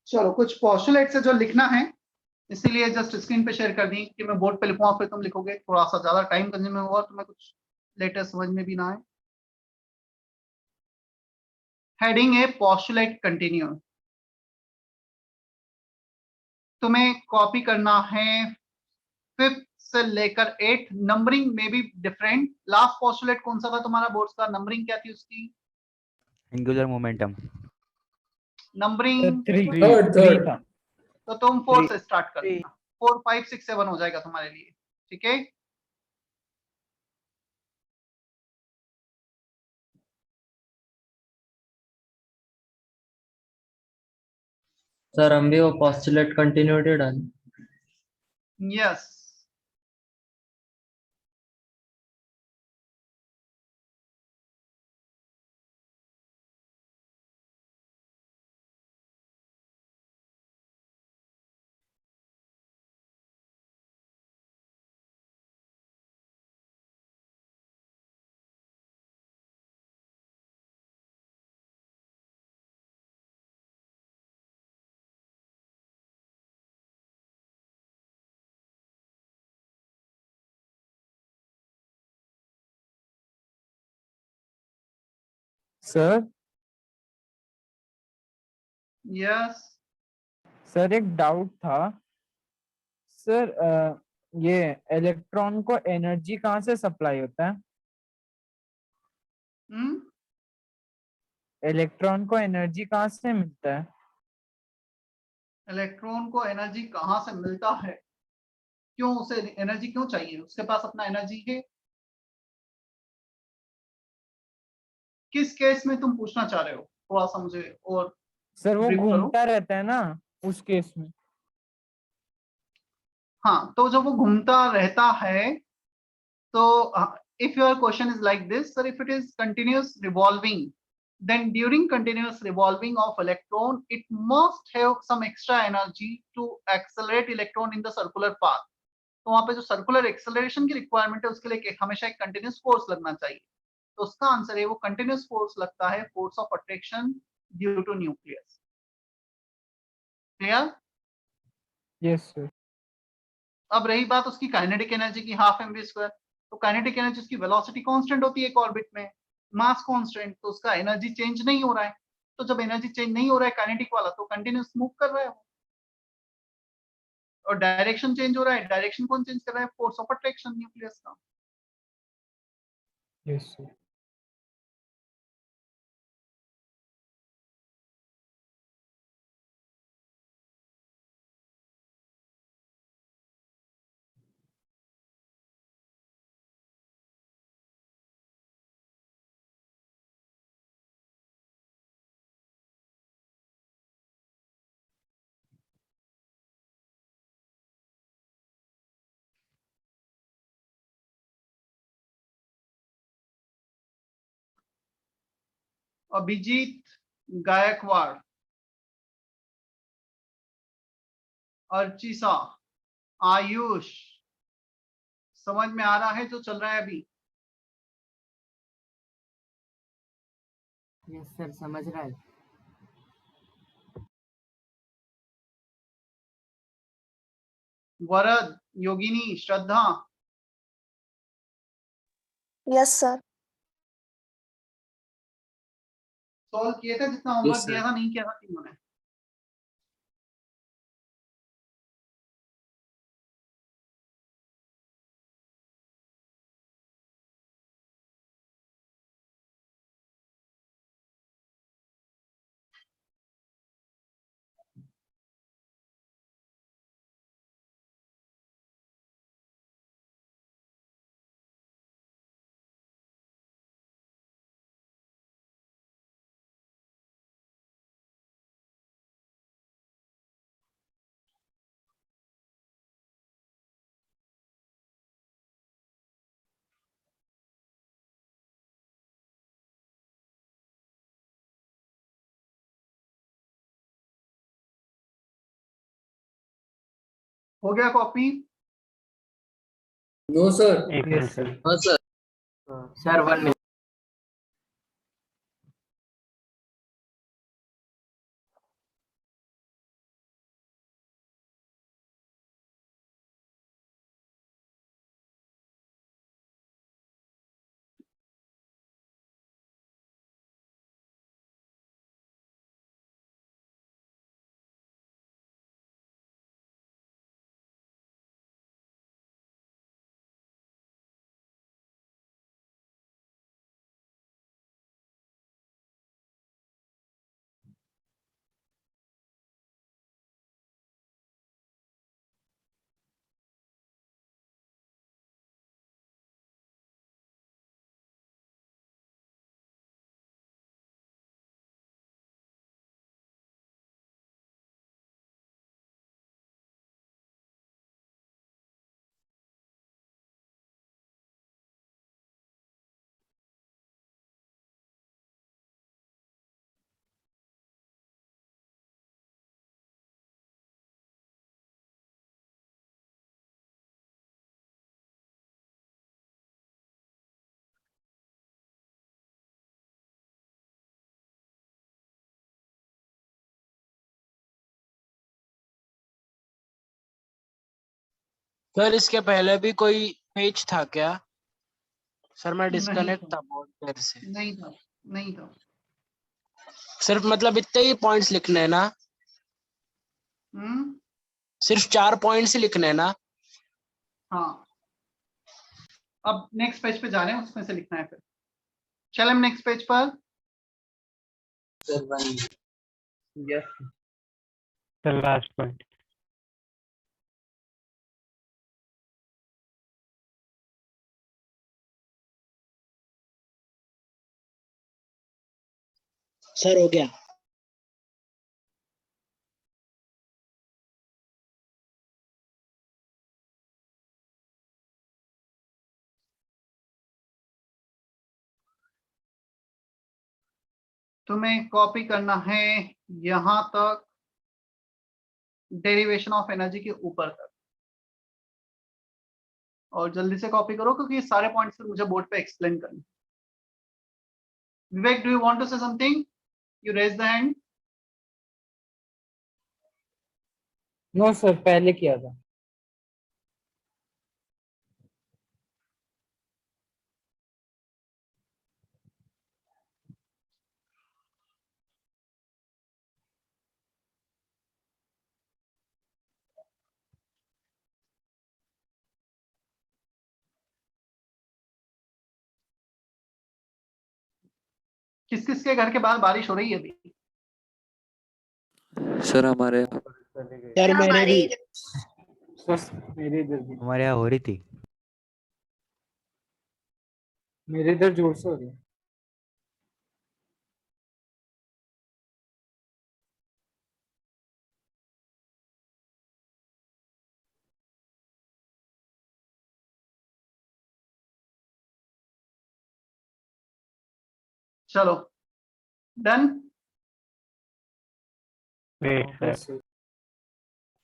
चलो कुछ पोस्टुलेट से जो लिखना है, इसीलिए जस्ट स्क्रीन पे शेयर कर दी कि मैं बोर्ड पे लिखूंगा, फिर तुम लिखोगे, थोड़ा सा ज्यादा टाइम कंज्यूमिंग होगा, तुम्हें कुछ लेटर समझ में भी ना आए। हेडिंग है पोस्टुलेट कंटिन्यू। तुम्हें कॉपी करना है 5th से लेकर 8th, नंबरिंग में भी डिफरेंट। लास्ट पोस्टुलेट कौन सा था तुम्हारा बोर्ड्स का, नंबरिंग क्या थी उसकी? Angular momentum. नंबरिंग थर्ड था। तो तुम 4 से स्टार्ट कर देना, 4 5 6 7 हो जाएगा तुम्हारे लिए। ठीक है, सर हम भी वो पोस्टुलेट कंटिन्यूटी डाल। यस। सर यस सर एक डाउट था सर, ये इलेक्ट्रॉन को एनर्जी कहाँ से सप्लाई होता है? इलेक्ट्रॉन को एनर्जी कहाँ से मिलता है? इलेक्ट्रॉन को एनर्जी कहाँ से मिलता है? क्यों उसे एनर्जी क्यों चाहिए? उसके पास अपना एनर्जी है। किस केस में तुम पूछना चाह रहे हो, थोड़ा सा मुझे और सर वो brief करो। घूमता रहता है ना उस केस में। हाँ, तो जब वो घूमता रहता है तो if your question is like this, sir, if it is continuous revolving, then during continuous revolving of electron, it must have some extra energy to accelerate electron in the circular path. तो वहां पे जो circular acceleration की requirement है, उसके लिए हमेशा एक कंटिन्यूस फोर्स लगना चाहिए। तो उसका आंसर है वो कंटिन्यूस फोर्स लगता है, force of attraction due to nucleus. Clear? Yes sir. अब रही बात उसकी काइनेटिक एनर्जी की, हाफ एम वी स्क्वायर। तो काइनेटिक एनर्जी उसकी वेलोसिटी कांस्टेंट होती है एक ऑर्बिट में, मास कांस्टेंट, तो उसका एनर्जी चेंज नहीं हो रहा है। तो जब एनर्जी चेंज नहीं हो रहा है काइनेटिक वाला तो कंटिन्यूस मूव कर रहा है वो, और डायरेक्शन चेंज हो रहा है, डायरेक्शन कौन चेंज कर रहा है? फोर्स ऑफ अट्रैक्शन न्यूक्लियस का। Yes sir. अभिजीत गायकवाड़, अर्चिसा, आयुष, समझ में आ रहा है जो चल रहा है अभी? यस सर, समझ रहा है। वरद, योगिनी, श्रद्धा, यस सर। सॉल्व किए थे जितना होमवर्क दिया था? नहीं किया था तीनों ने? हो गया कॉपी? No sir. एक मिनट यस सर। सर। हाँ सर। Sir 1 minute. सर इसके पहले भी कोई पेज था क्या? सर मैं नहीं डिस्कनेक्ट था, था बहुत देर से। नहीं था, नहीं था। सिर्फ मतलब इतने ही पॉइंट्स लिखने हैं ना? हम्म, सिर्फ 4 पॉइंट्स ही लिखने हैं ना? हाँ। अब नेक्स्ट पेज पे जा रहे हैं, उसमें से लिखना है फिर। चल हम नेक्स्ट पेज पर। Yes The last point. Sir हो गया। तुम्हें कॉपी करना है यहां तक, डेरिवेशन ऑफ एनर्जी के ऊपर तक, और जल्दी से कॉपी करो क्योंकि ये सारे पॉइंट्स मुझे बोर्ड पे एक्सप्लेन करने। Vivek, do you want to say something? You raise the hand. No sir, पहले किया था। किस किस के घर के बाहर बारिश हो रही है अभी? सर हमारे यहाँ सर मेरे भी मेरे इधर भी, हमारे यहाँ हो रही थी। मेरे इधर जोर से हो रही है। चलो done. Wait, sir. Yes, sir.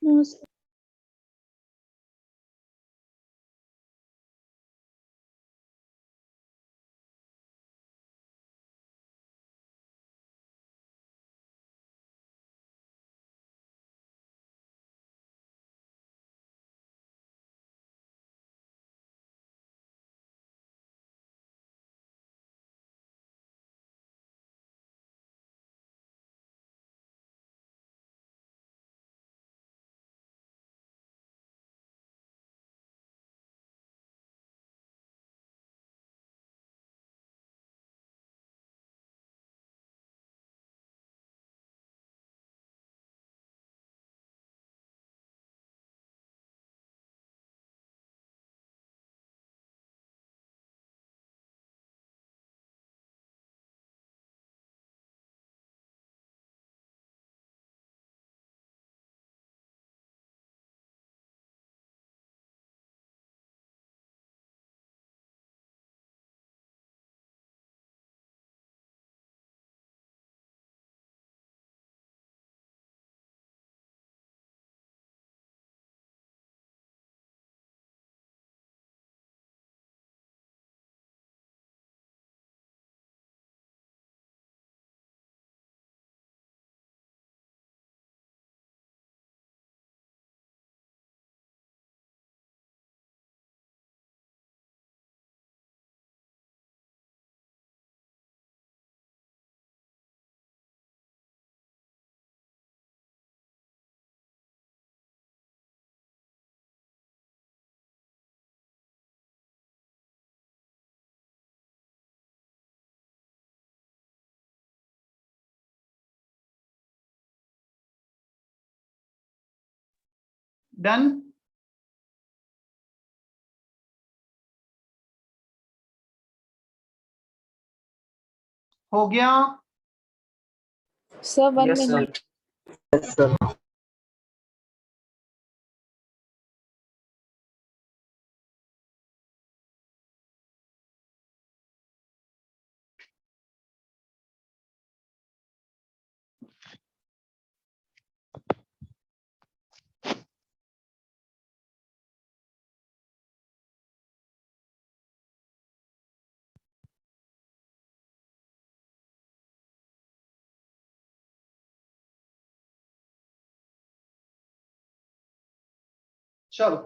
No, sir. Done. हो गया। Sir, 1 minute. Yes, sir. चलो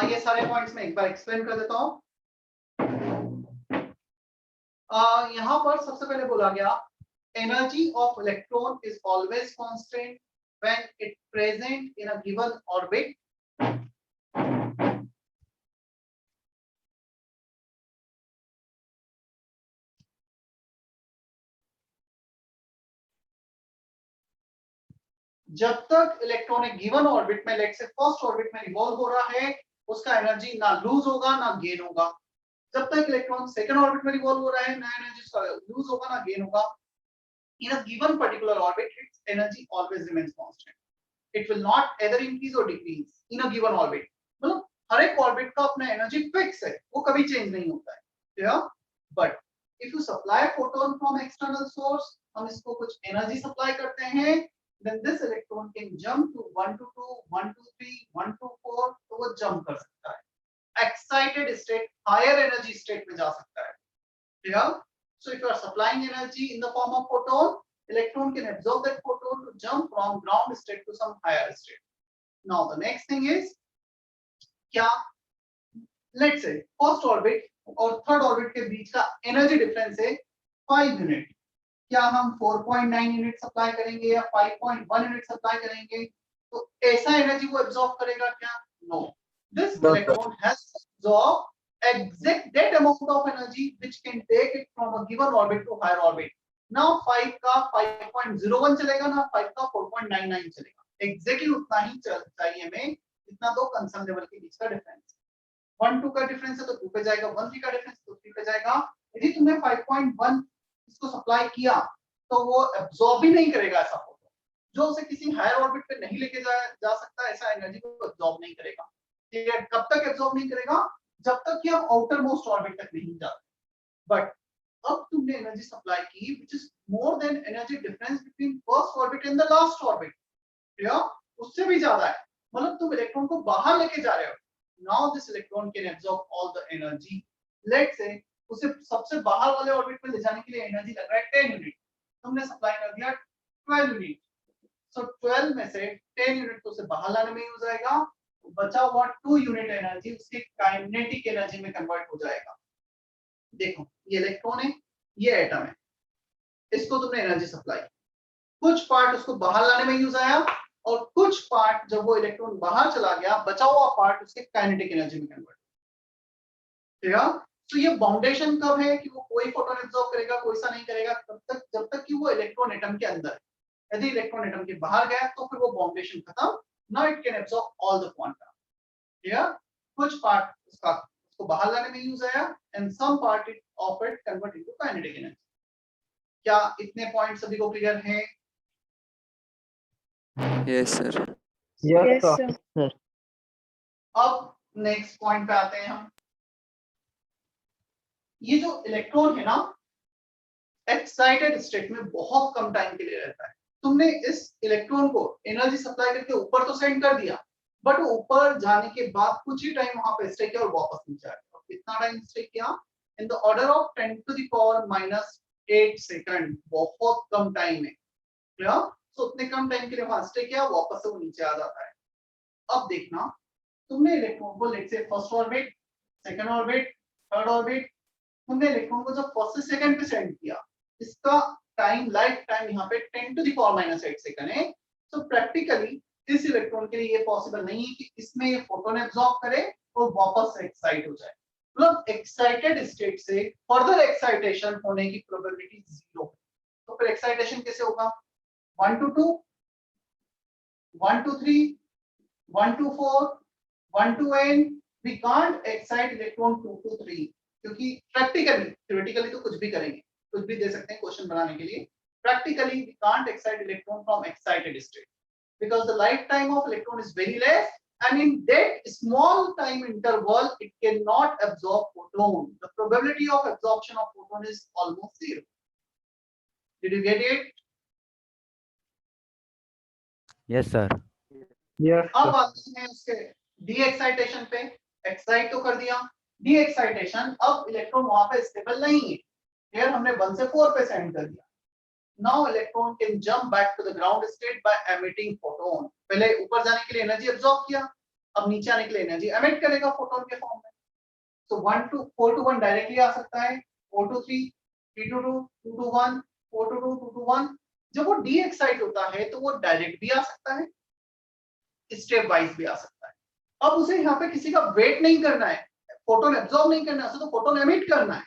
ये सारे पॉइंट्स में एक बार एक्सप्लेन कर देता हूं। यहां पर सबसे पहले बोला गया energy of electron is always constant when it present in a given orbit. जब तक इलेक्ट्रॉन एक गिवन ऑर्बिट में, लेट्स से फर्स्ट ऑर्बिट में रिवॉल्व हो रहा है, उसका एनर्जी ना लूज होगा ना गेन होगा। जब तक इलेक्ट्रॉन सेकंड ऑर्बिट में रिवॉल्व हो रहा है, ना एनर्जी उसका लूज होगा ना गेन होगा। In a given particular orbit, its energy always remains constant. It will not either increase or decrease in a given orbit. मतलब हर एक ऑर्बिट का अपना एनर्जी फिक्स है, वो कभी चेंज नहीं होता है। But if you supply photon from external source, हम इसको कुछ एनर्जी सप्लाई करते हैं, then this electron can jump to 1 to 2, 1 to 3, 1 to 4, तो वो जंप कर सकता है, excited state, higher energy state में जा सकता है। Clear? So if you are supplying energy in the form of photon, electron can absorb that photon to jump from ground state to some higher state. Now the next thing is, क्या let's say first orbit और third orbit के बीच का energy difference है 5 unit. क्या हम 4.9 unit supply करेंगे या 5.1 unit supply करेंगे तो ऐसा एनर्जी वो एब्जॉर्ब करेगा क्या? No, this electron has to absorb exact that amount of energy which can take it from a given orbit to higher orbit. Now 5 का 5.01 चलेगा ना 5 का 4.99 चलेगा, एग्जैक्टली उतना ही चाहिए हमें जितना दो कंसर्न लेवल के बीच का डिफरेंस। 1 2 का डिफरेंस है तो 2 पे जाएगा, 1 3 का डिफरेंस तो 3 पे जाएगा। यदि तुमने 5.1 इसको सप्लाई किया तो वो एब्जॉर्ब ही नहीं करेगा ऐसा फोटो, जो उसे किसी हायर ऑर्बिट पे नहीं लेके जा सकता, ऐसा एनर्जी को एब्जॉर्ब नहीं करेगा। ठीक है, कब तक एब्जॉर्ब नहीं करेगा? जब तक कि हम आउटर मोस्ट ऑर्बिट तक नहीं जाते। बट अब तुमने एनर्जी सप्लाई की which is more than energy difference between first orbit and the last orbit, या उससे भी ज्यादा है, मतलब तुम इलेक्ट्रॉन को बाहर लेके जा रहे हो। Now this electron can absorb all the energy. Let's say उसे सबसे बाहर वाले ऑर्बिट में ले जाने के लिए एनर्जी लग रहा है 10 यूनिट, तुमने सप्लाई कर दिया 12 यूनिट, सो 12 में से 10 यूनिट तो उसे बाहर लाने में यूज आएगा, बचा हुआ 2 यूनिट एनर्जी उसके काइनेटिक एनर्जी में कन्वर्ट हो जाएगा। देखो ये इलेक्ट्रॉन है, ये एटम है, इसको तुमने एनर्जी सप्लाई, कुछ पार्ट उसको बाहर लाने में यूज आया और कुछ पार्ट जब वो इलेक्ट्रॉन बाहर चला गया बचा हुआ पार्ट उसके काइनेटिक एनर्जी में कन्वर्ट। ठीक है, तो ये बाउंडेशन कब है कि वो कोई फोटोन एब्जॉर्ब करेगा कोई सा नहीं करेगा, तब तक जब तक कि वो इलेक्ट्रॉन एटम के अंदर है। यदि इलेक्ट्रॉन एटम के बाहर गया तो फिर वो बाउंडेशन खत्म, now it can absorb all the quanta. ठीक है, कुछ पार्ट उसको बाहर लाने में यूज आया and some part of it convert into kinetic energy. क्या इतने पॉइंट सभी को क्लियर हैं? Yes, sir. Yes, sir. अब नेक्स्ट पॉइंट पे आते हैं हम। ये जो इलेक्ट्रॉन है ना एक्साइटेड स्टेट में बहुत कम टाइम के लिए रहता है। तुमने इस इलेक्ट्रॉन को एनर्जी सप्लाई करके ऊपर तो सेंड कर दिया, बट ऊपर जाने के बाद कुछ ही टाइम वहां पे स्टे किया और वापस नीचे आ गया। कितना टाइम स्टे किया? In the order of 10 to the power -8 second, बहुत कम टाइम है। क्लियर? तो उतने कम टाइम के लिए वहां स्टे किया, वापस से वो नीचे आ जाता है। अब देखना, तुमने इलेक्ट्रॉन को let's say first orbit, second orbit, third orbit, तुमने इलेक्ट्रॉन को जब फर्स्ट से सेकंड पे सेंड किया, इसका टाइम लाइफ टाइम यहाँ पे 10 टू द पावर -8 सेकंड है। तो प्रैक्टिकली इस इलेक्ट्रॉन के लिए ये पॉसिबल नहीं है कि इसमें ये फोटोन एब्जॉर्ब करे और वापस से एक्साइट हो जाए। मतलब एक्साइटेड स्टेट से फर्दर एक्साइटेशन होने की प्रोबेबिलिटी 0 है। तो फिर एक्साइटेशन कैसे होगा? 1 to 2, 1 to 3, 1 to 4, 1 to n। we can't excite electron 2 to 3 क्योंकि प्रैक्टिकली, थ्योरेटिकली तो कुछ भी करेंगे, कुछ भी दे सकते हैं क्वेश्चन बनाने के लिए। Practically we can't excite electron from excited state because the lifetime of electron is very less and in that small time interval it cannot absorb photon. The probability of absorption of photon is almost 0. Did you get it? Yes sir. अब आते हैं उसके D excitation पे। Excite तो कर दिया, D excitation, अब electron वहां पे स्टेबल नहीं है, फिर हमने 1 से 4 पे सेंड कर दिया। Now electron can jump back to the ground state by emitting photon. पहले ऊपर जाने के लिए एनर्जी एब्जॉर्ब किया, अब नीचे आने के लिए एनर्जी एमिट करेगा फोटोन के फॉर्म में। सो 4 to 1 डायरेक्टली आ सकता है, 4 to 3, 3 to 2, 2 to 1, 4 to 2, 2 to 1। जब वो डी एक्साइट होता है तो वो डायरेक्ट भी आ सकता है, स्टेप वाइज भी आ सकता है। अब उसे यहाँ पे किसी का वेट नहीं करना है, फोटोन एब्जॉर्ब नहीं करना है, उसे तो फोटोन एमिट करना है।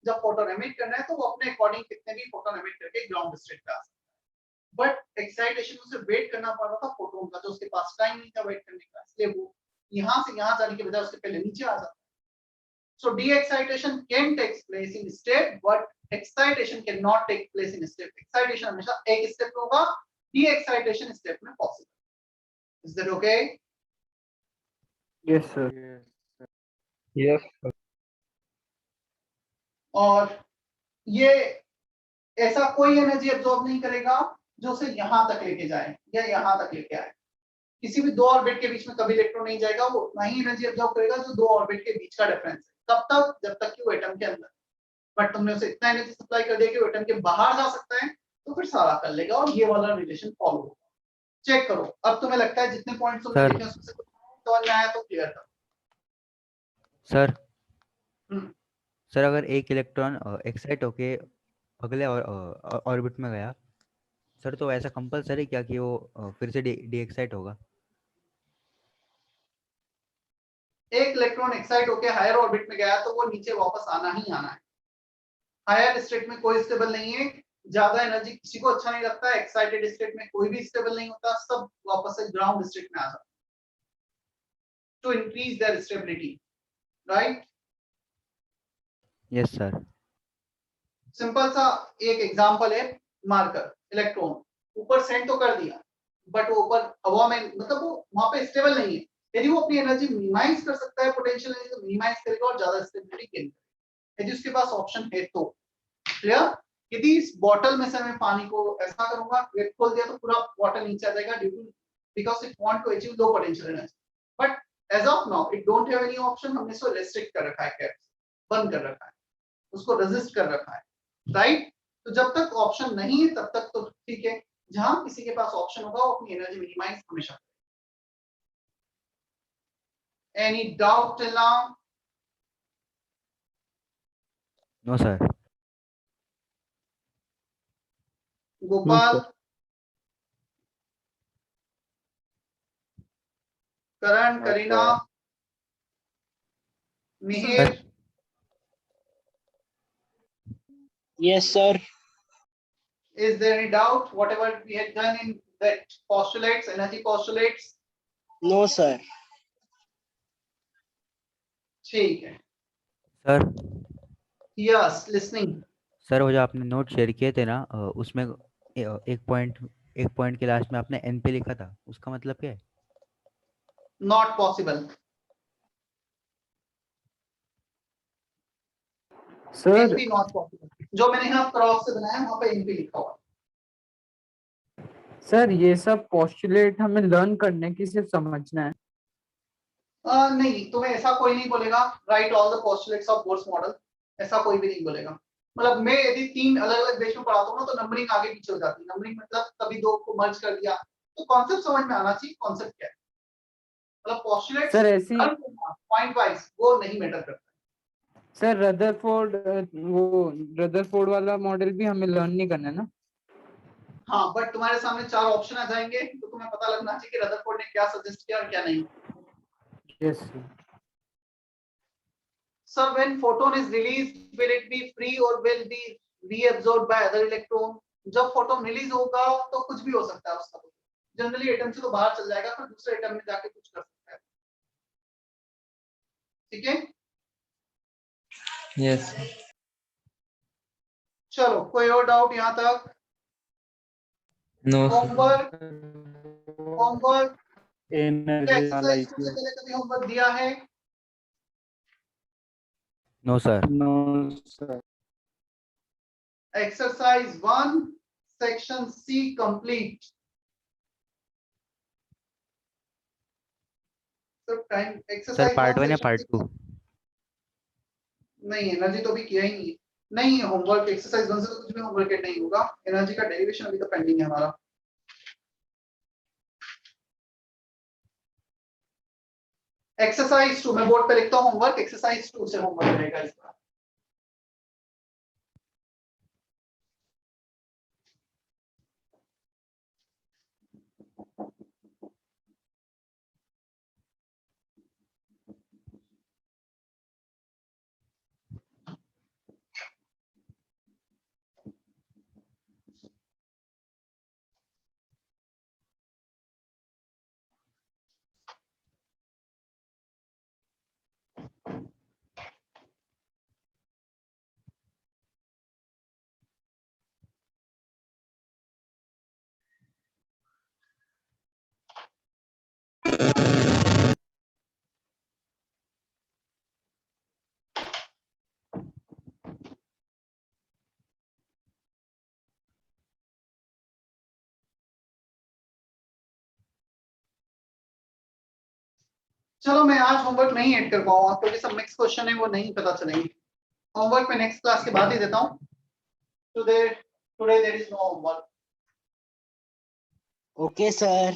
जब फोटोन एमिट करना है तो वो अपने अकॉर्डिंग कितने भी फोटोन एमिट करके ग्राउंड स्टेट पे आ सकता है। बट एक्साइटेशन उसे वेट करना पड़ रहा था फोटोन का, जो उसके पास टाइम नहीं था वेट करने का, इसलिए वो यहाँ से यहाँ जाने के बजाय उसके पहले नीचे आ जाता है। So de-excitation can take place in step, but excitation cannot take place in step. Excitation हमेशा एक step में होगा, de-excitation step में possible. Is that okay? Yes, sir. Yes, sir. और ये ऐसा कोई एनर्जी एब्जॉर्ब नहीं करेगा जो उसे यहाँ तक लेके जाए या यहाँ तक लेके आए। किसी भी दो ऑर्बिट के बीच में कभी इलेक्ट्रॉन नहीं जाएगा, वो उतना ही एनर्जी एब्जॉर्ब करेगा जो दो ऑर्बिट के बीच का डिफरेंस है। कब तक? जब तक कि वो एटम के अंदर। बट तुमने उसे इतना एनर्जी सप्लाई कर दिया कि वो एटम के बाहर जा सकता है, तो फिर सारा कर लेगा और ये वाला रिलेशन फॉलो होगा। चेक करो, अब तुम्हें लगता है जितने पॉइंट्स तुमने सर। देखे उसमें से समझ में आया तो क्लियर करो। सर हम्म। सर अगर एक इलेक्ट्रॉन एक्साइट होके अगले ऑर्बिट में गया सर, तो ऐसा कंपलसरी क्या कि वो फिर से डी एक्साइट होगा? एक इलेक्ट्रॉन एक्साइट होकर हायर ऑर्बिट में गया तो वो नीचे वापस आना ही आना है। हायर स्टेट में कोई स्टेबल नहीं है, ज्यादा एनर्जी किसी को अच्छा नहीं लगता है, एक्साइटेड स्टेट में कोई भी स्टेबल नहीं होता, सब वापस से ग्राउंड स्टेट में आ जाता to increase their stability, right. Yes sir. Simple सा एक एग्जांपल है, मार्कर इलेक्ट्रॉन ऊपर सेंड तो कर दिया, बट वो ऊपर हवा में, मतलब वो वहां पे स्टेबल नहीं है। यदि वो अपनी एनर्जी मिनिमाइज कर सकता है, पोटेंशियल एनर्जी को मिनिमाइज करेगा और ज्यादा स्टेबिलिटी गेन करेगा, यदि उसके पास ऑप्शन है तो। क्लियर? यदि इस बॉटल में से मैं पानी को ऐसा करूंगा, वेट खोल दिया तो पूरा बॉटल नीचे आ जाएगा, due to because it want to achieve low potential energy, but as of now it don't have any option. हमने इसको रेस्ट्रिक्ट कर रखा है, कैप बंद कर रखा है, उसको रेजिस्ट कर रखा है, राइट। तो जब तक ऑप्शन नहीं है तब तक तो ठीक है, जहां किसी के पास ऑप्शन होगा वो अपनी एनर्जी मिनिमाइज हमेशा करेगा। Any doubt till now? No sir. Gopal, Karan, Kareena, Mihir, Yes, sir. is there any doubt whatever we had done in that postulates, energy postulates? No, sir. ठीक है। Sir yes, listening. सर वो जो आपने नोट शेयर किए थे ना, उसमें एक पॉइंट के लास्ट में आपने एन पे लिखा था, उसका मतलब क्या है? Not possible. Sir NP not possible, जो मैंने यहाँ क्रॉस से बनाया वहां पे एनपी लिखा हुआ। सर ये सब पोस्टुलेट हमें लर्न करने की सिर्फ समझना है। नहीं, तुम्हें ऐसा कोई नहीं बोलेगा right all the postulates of Bohr's model, ऐसा कोई भी नहीं बोलेगा। मतलब मैं यदि 3 अलग अलग बेस में पढ़ाता हूँ ना तो नंबरिंग आगे पीछे हो जाती है। नंबरिंग मतलब कभी 2 को मर्ज कर दिया, तो कॉन्सेप्ट समझ में आना चाहिए, कॉन्सेप्ट क्या है। मतलब पोस्टुलेट्स सर ऐसी पॉइंट वाइज वो नहीं मैटर करता। सर रदरफोर्ड वाला मॉडल भी हमें लर्न नहीं करना है ना? हाँ, बट तुम्हारे सामने 4 ऑप्शन आ जाएंगे तो तुम्हें पता लगना चाहिए कि रदरफोर्ड ने क्या सजेस्ट किया और क्या नहीं। Yes sir. Sir, when photon is released, will it be free or will be reabsorbed by other electron? जब फोटोन रिलीज होगा तो कुछ भी हो सकता है उसका, जनरली एटम से तो बाहर चल जाएगा, फिर दूसरे एटम में जाके कुछ कर सकता है। ठीक है, यस चलो कोई और डाउट यहाँ तक? नो होमवर्क एनर्जी एक्सरसाइज से पहले कभी होमवर्क दिया है? No sir. No sir. Exercise 1 section C complete. तो टाइम सर एक्सरसाइज पार्ट 1 या section पार्ट C 2? नहीं, एनर्जी तो अभी किया ही नहीं, नहीं है होमवर्क। एक्सरसाइज 1 से तो कुछ भी होमवर्क नहीं होगा, एनर्जी का डेरिवेशन अभी तो पेंडिंग है हमारा। एक्सरसाइज 2 मैं बोर्ड पे लिखता हूँ होमवर्क, एक्सरसाइज 2 से होमवर्क रहेगा इस बार। चलो मैं आज होमवर्क नहीं ऐड कर पाऊंगा क्योंकि सब मिक्स क्वेश्चन है, वो नहीं पता चलेंगे। होमवर्क में नेक्स्ट क्लास के बाद ही देता हूँ। Today there is no homework. Okay, sir.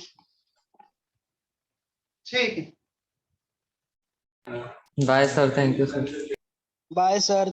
ठीक है, bye sir, thank you sir. Bye, sir.